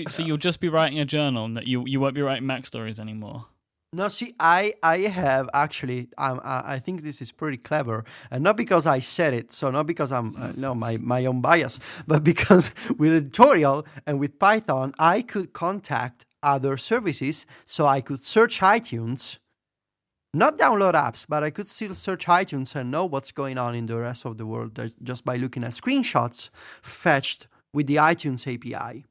So you'll just be writing a journal and that you won't be writing Mac stories anymore? No, see, I have actually, I think this is pretty clever, and not because I said it, so not because I'm, my own bias, but because with editorial and with Python, I could contact other services, so I could search iTunes, not download apps, but I could still search iTunes and know what's going on in the rest of the world just by looking at screenshots fetched with the iTunes API.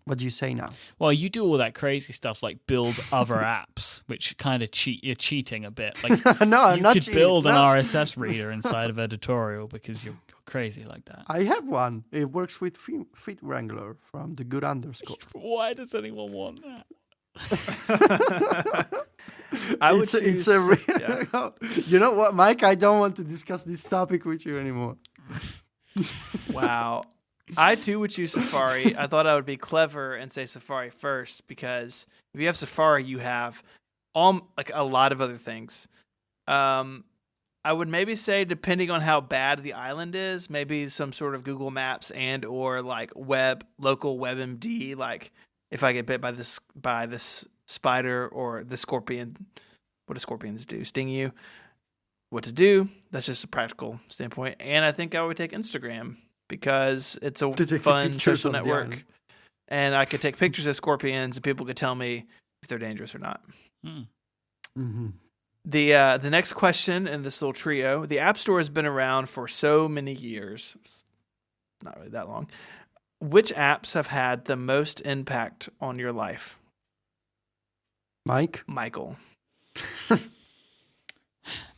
What do you say now? Well, you do all that crazy stuff like build other apps, which kind of you're cheating a bit. Like no, I'm not cheating. Build an RSS reader inside of editorial because you're crazy like that. I have one. It works with Feed Wrangler from the good underscore. Why does anyone want that? You know what, Mike? I don't want to discuss this topic with you anymore. Wow. I too would choose Safari. I thought I would be clever and say Safari first because if you have Safari, you have like a lot of other things. I would maybe say, depending on how bad the island is, maybe some sort of Google Maps and or like local WebMD. Like if I get bit by this spider or the scorpion, what do scorpions do? Sting you? What to do? That's just a practical standpoint. And I think I would take Instagram, because it's a fun social network, and I could take pictures of scorpions, and people could tell me if they're dangerous or not. Mm-hmm. The next question in this little trio: the App Store has been around for so many years, it's not really that long. Which apps have had the most impact on your life? Michael.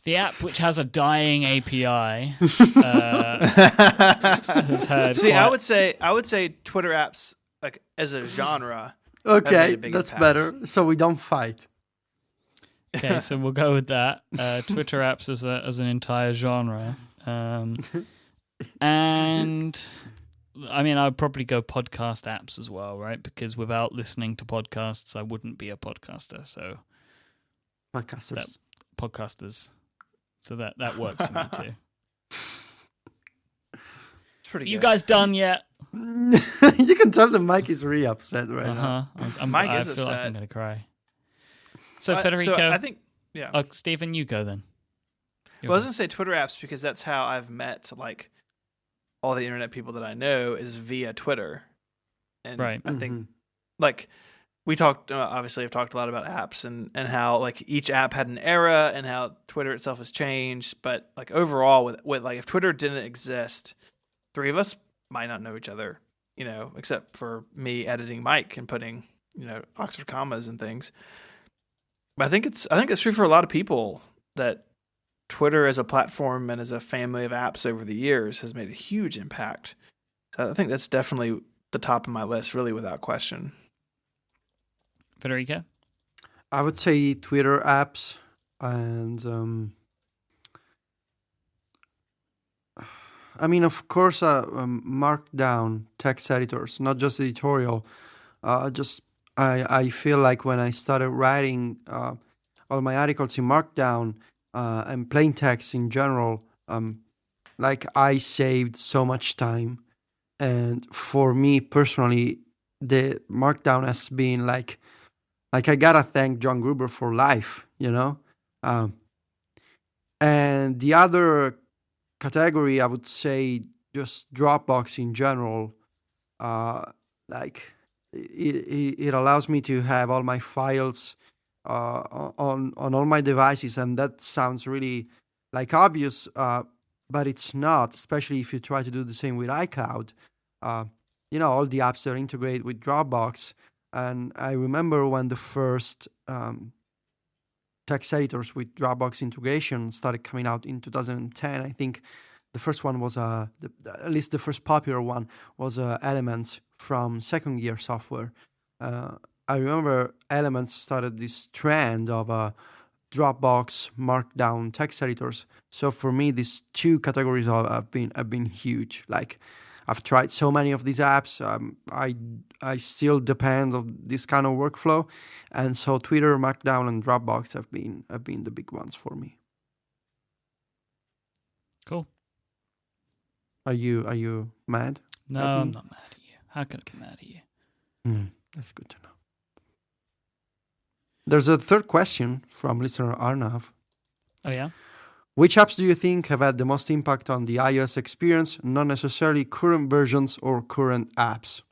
The app, which has a dying API, has had. See, I would say Twitter apps, like as a genre. Okay, that's better. So we don't fight. Okay, so we'll go with that. Twitter apps as an entire genre, and I mean, I'd probably go podcast apps as well, right? Because without listening to podcasts, I wouldn't be a podcaster. So podcasters. So that works for me too. It's pretty good. You guys done yet? You can tell that Mike is really upset right now. Mike is I feel upset. like I'm going to cry. So Federico, so I think, yeah. Stephen, you go then. Well, I was going to say Twitter apps because that's how I've met like all the internet people that I know is via Twitter. And right. I think like we talked, obviously I've talked a lot about apps and how like each app had an era and how Twitter itself has changed. But like overall with like if Twitter didn't exist, three of us might not know each other, except for me editing Myke and putting, Oxford commas and things. But I think it's true for a lot of people that Twitter as a platform and as a family of apps over the years has made a huge impact. So I think that's definitely the top of my list, really, without question. Federico? I would say Twitter apps and I mean, of course, Markdown text editors, not just editorial. I feel like when I started writing all my articles in Markdown and plain text in general, like I saved so much time. And for me personally, the Markdown has been like I gotta thank John Gruber for life, And the other category, I would say, just Dropbox in general. Like it allows me to have all my files on all my devices, and that sounds really like obvious, but it's not. Especially if you try to do the same with iCloud. All the apps are integrated with Dropbox. And I remember when the first text editors with Dropbox integration started coming out in 2010. I think the first one was, at least the first popular one, was Elements from Second Gear Software. I remember Elements started this trend of Dropbox Markdown text editors. So for me, these two categories have been huge. Like, I've tried so many of these apps. I still depend on this kind of workflow, and so Twitter, Markdown, and Dropbox have been the big ones for me. Cool. Are you mad? No, I'm not mad at you. How can I be mad at you? That's good to know. There's a third question from listener Arnav. Oh yeah. Which apps do you think have had the most impact on the iOS experience, not necessarily current versions or current apps?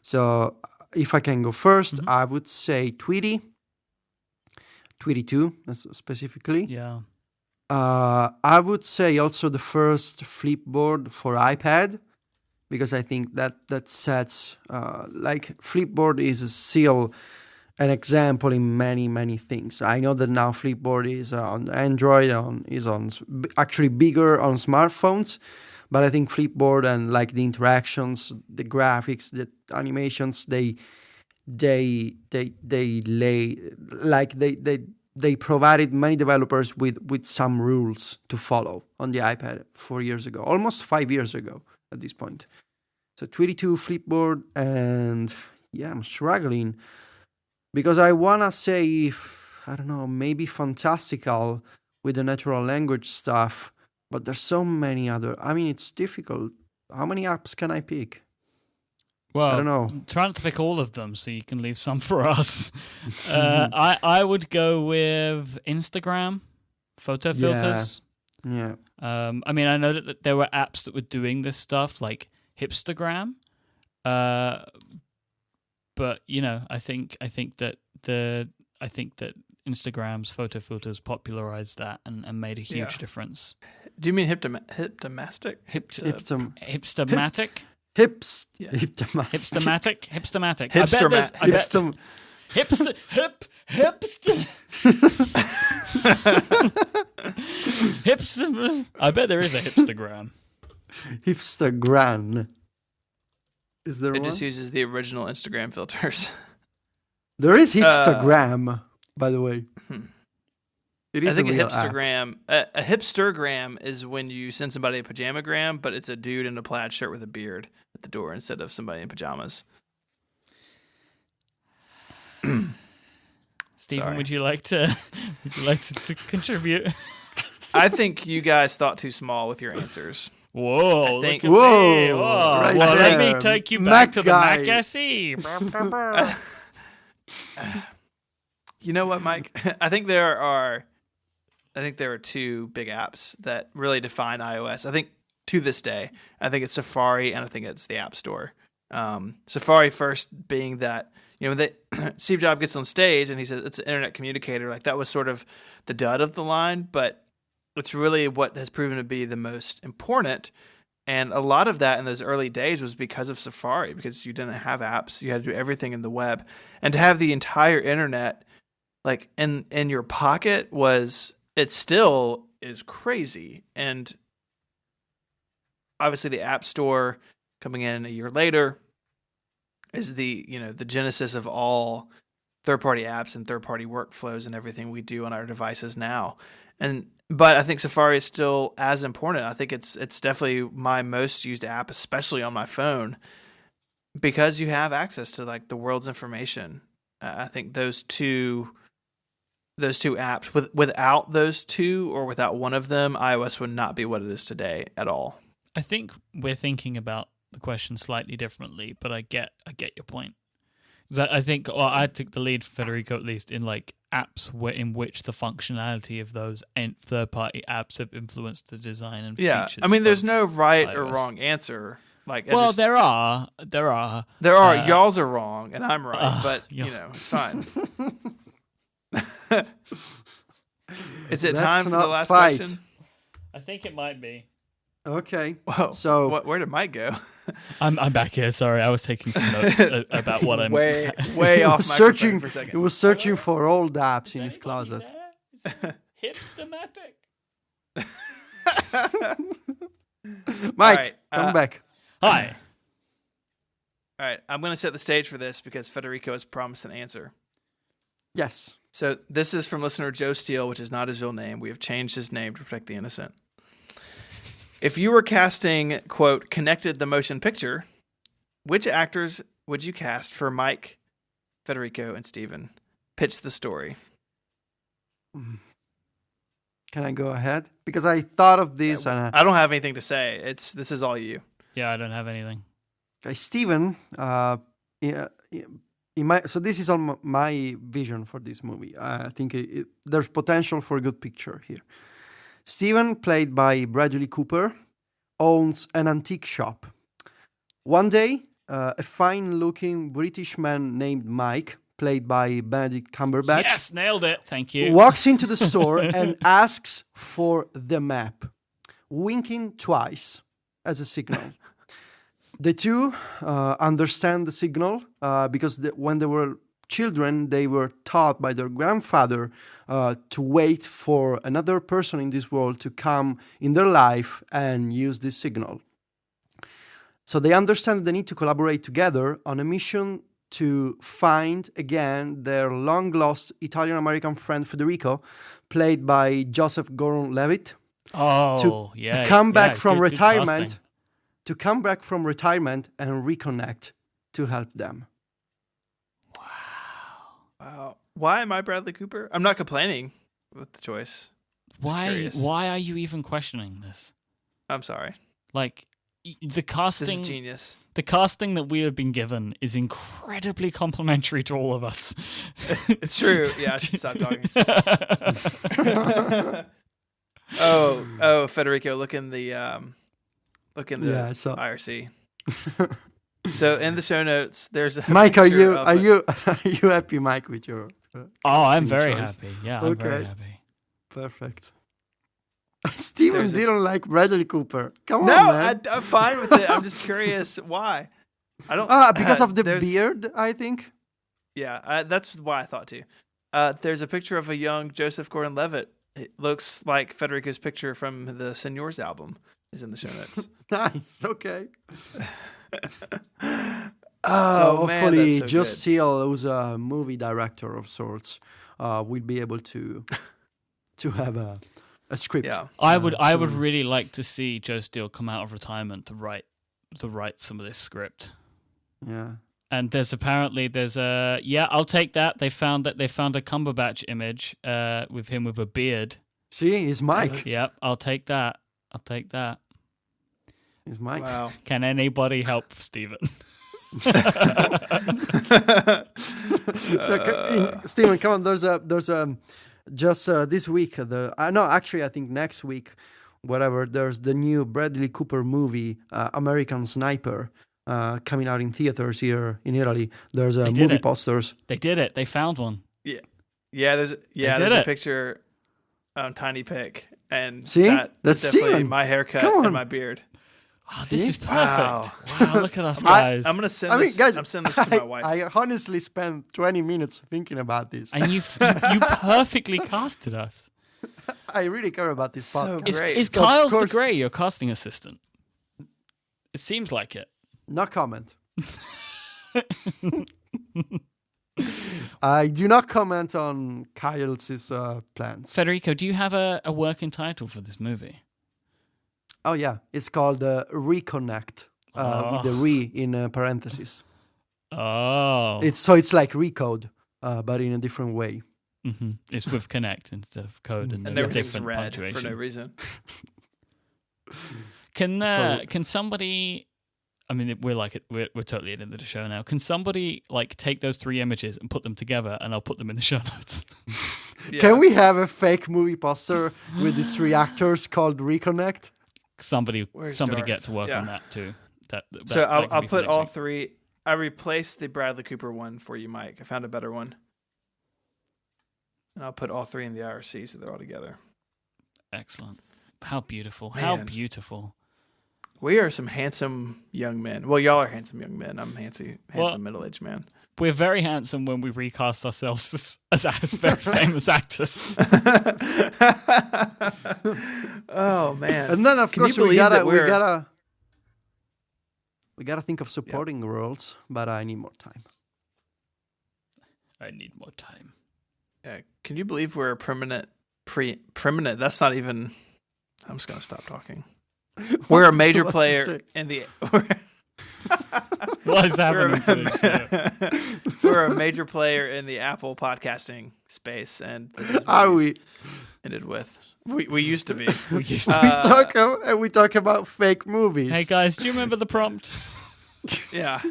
So if I can go first, I would say Tweety 2 specifically. Yeah. I would say also the first Flipboard for iPad, because I think that sets, like Flipboard is still an example in many, many things. I know that now Flipboard is on Android, is actually bigger on smartphones, but I think Flipboard and like the interactions, the graphics, the animations, they provided many developers with some rules to follow on the iPad 4 years ago, almost 5 years ago at this point. So Tweety 2, Flipboard, and yeah, I'm struggling. Because I want to say, maybe Fantastical with the natural language stuff, but there's so many other. I mean, it's difficult. How many apps can I pick? Well, I don't know. Try not to pick all of them so you can leave some for us. I would go with Instagram, photo filters. Yeah. I mean, I know that there were apps that were doing this stuff, like Hipstagram. But I think that Instagram's photo filters popularized that and made a huge difference. Do you mean hipstamatic? Hipstamatic? Hipstamatic. Hipstamatic. Hipster. I bet there is a hipstagram. Hipstagram. Is there one? It just uses the original Instagram filters. There is Hipstagram, by the way. It is I think a real hipstergram. A hipstergram is when you send somebody a pajamagram, but it's a dude in a plaid shirt with a beard at the door instead of somebody in pajamas. Stephen, Sorry. would you like to contribute? I think you guys thought too small with your answers. Whoa! I think, look at me. Whoa! Whoa! Right Well, there. let me take you back Mac to guy. the Mac SE. You know what, Myke? I think there are two big apps that really define iOS. I think to this day, I think it's Safari and I think it's the App Store. Safari first being that, Steve Jobs gets on stage and he says it's an internet communicator. Like that was sort of the dud of the line, but it's really what has proven to be the most important. And a lot of that in those early days was because of Safari, because you didn't have apps. You had to do everything in the web. And to have the entire internet like in your pocket it still is crazy. And obviously the App Store coming in a year later is the genesis of all third-party apps and third-party workflows and everything we do on our devices now. But I think Safari is still as important. I think it's definitely my most used app, especially on my phone, because you have access to like the world's information. I think those two apps, without those two or without one of them, iOS would not be what it is today at all. I think we're thinking about the question slightly differently, but I get your point. I think I took the lead for Federico, at least, in like apps in which the functionality of those third-party apps have influenced the design and features. I mean, there's no right or wrong answer. Like, there are. Y'all's are wrong, and I'm right, but it's fine. Is it time for the last question? I think it might be. Okay. Whoa. So where did Myke go? I'm back here. Sorry, I was taking some notes about what I'm way off searching for a second. He was searching for old apps in his closet. Hipstermatic. Myke, right, come back. Hi. All right, I'm going to set the stage for this because Federico has promised an answer. Yes. So this is from listener Joe Steele, which is not his real name. We have changed his name to protect the innocent. If you were casting, quote, Connected the Motion Picture, which actors would you cast for Myke, Federico, and Steven? Pitch the story. Can I go ahead? Because I thought of this. I don't have anything to say. This is all you. Yeah, I don't have anything. Okay, Steven, so this is on my vision for this movie. I think there's potential for a good picture here. Steven, played by Bradley Cooper, owns an antique shop. One day, a fine-looking British man named Myke, played by Benedict Cumberbatch, yes, nailed it. Thank you. walks into the store and asks for the map, winking twice as a signal. The two understand the signal because when they were children, they were taught by their grandfather to wait for another person in this world to come in their life and use this signal. So they understand they need to collaborate together on a mission to find again their long-lost Italian-American friend Federico, played by Joseph Gordon-Levitt. To come back from good retirement. casting. To come back from retirement and reconnect to help them. Wow. Why am I Bradley Cooper? I'm not complaining with the choice. Why are you even questioning this? I'm sorry. Like, the casting... This is genius. The casting that we have been given is incredibly complimentary to all of us. It's true. Yeah, I should stop talking. Oh, Federico, look in the IRC. So in the show notes, there's a Myke, are you happy, Myke, with your? I'm very choice? happy. Yeah, I'm very happy. Perfect. Steven didn't like Bradley Cooper. Come on, man. I'm fine with it. I'm just curious why. I don't. Because of the beard, I think. Yeah, that's why I thought too. There's a picture of a young Joseph Gordon-Levitt. It looks like Federico's picture from the Seniors album is in the show notes. Nice. Okay. Hopefully, Joe Steele, who's a movie director of sorts, will be able to have a script. Yeah, I would really like to see Joe Steele come out of retirement to write some of this script. Yeah. And there's I'll take that. They found a Cumberbatch image with him with a beard. See, he's Myke. Yep, I'll take that. He's Myke. Wow. Can anybody help Steven? Steven, come on. There's just this week. I think next week, whatever. There's the new Bradley Cooper movie, American Sniper, coming out in theaters here in Italy. There's movie posters. They did it. They found one. There's a picture on Tiny Pic, and see, that's definitely Steven. My haircut and my beard. Oh, this is perfect. Wow, look at us guys. I'm gonna send this. Guys, I'm sending this to my wife. I honestly spent 20 minutes thinking about this. And you perfectly casted us. I really care about this podcast. Great. Is Kyle's the Grey your casting assistant? It seems like it. No comment. I do not comment on Kyle's plans. Federico, do you have a working title for this movie? Oh, yeah. It's called Reconnect, with the re in parentheses. Oh. It's like Recode, but in a different way. Mm-hmm. It's with connect instead of code. And everything's different red punctuation. for no reason. Can somebody... I mean, we're totally into the show now. Can somebody take those 3 images and put them together, and I'll put them in the show notes? Can we have a fake movie poster with these 3 actors called Reconnect? Somebody Darth? get to work on that too. So I'll put all 3. I replaced the Bradley Cooper one for you, Mike. I found a better one, and I'll put all 3 in the IRC so they're all together. Excellent. How beautiful! Man. How beautiful! We are some handsome young men. Well, y'all are handsome young men. I'm handsome middle-aged man. We're very handsome when we recast ourselves as very famous actors. Oh man! And then of course we gotta think of supporting roles, but I need more time. Can you believe we're a permanent? That's not even. I'm just gonna stop talking. We're a major player in the. What is happening to this show? We're a major player in the Apple podcasting space, and this is what we ended with. We used to be. We talk about fake movies. Hey guys, do you remember the prompt? Yeah.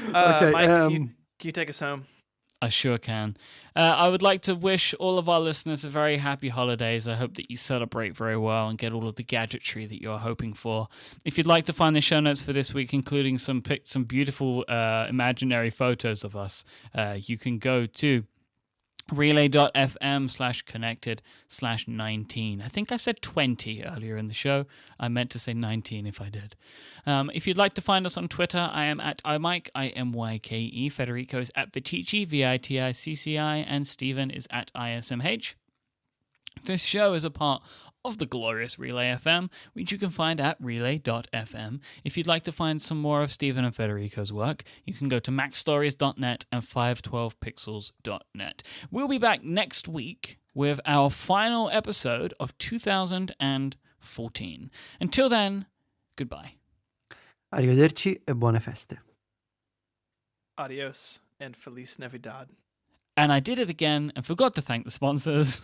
Okay, Mike, can you take us home? I sure can. I would like to wish all of our listeners a very happy holidays. I hope that you celebrate very well and get all of the gadgetry that you're hoping for. If you'd like to find the show notes for this week, including some beautiful imaginary photos of us, you can go to relay.fm/connected/19. I think I said 20 earlier in the show. I meant to say 19 if I did. If you'd like to find us on Twitter, I am at imyke, IMYKE. Federico is at Vitici, VITICCI, and Stephen is at ISMH. This show is a part of the glorious Relay FM, which you can find at relay.fm. If you'd like to find some more of Stephen and Federico's work, you can go to macstories.net and 512pixels.net. We'll be back next week with our final episode of 2014. Until then, goodbye. Arrivederci e buone feste. Adios and Feliz Navidad. And I did it again and forgot to thank the sponsors.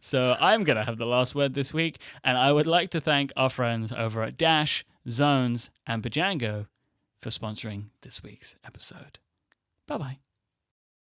So I'm going to have the last word this week. And I would like to thank our friends over at Dash, Zones, and Bajango for sponsoring this week's episode. Bye-bye.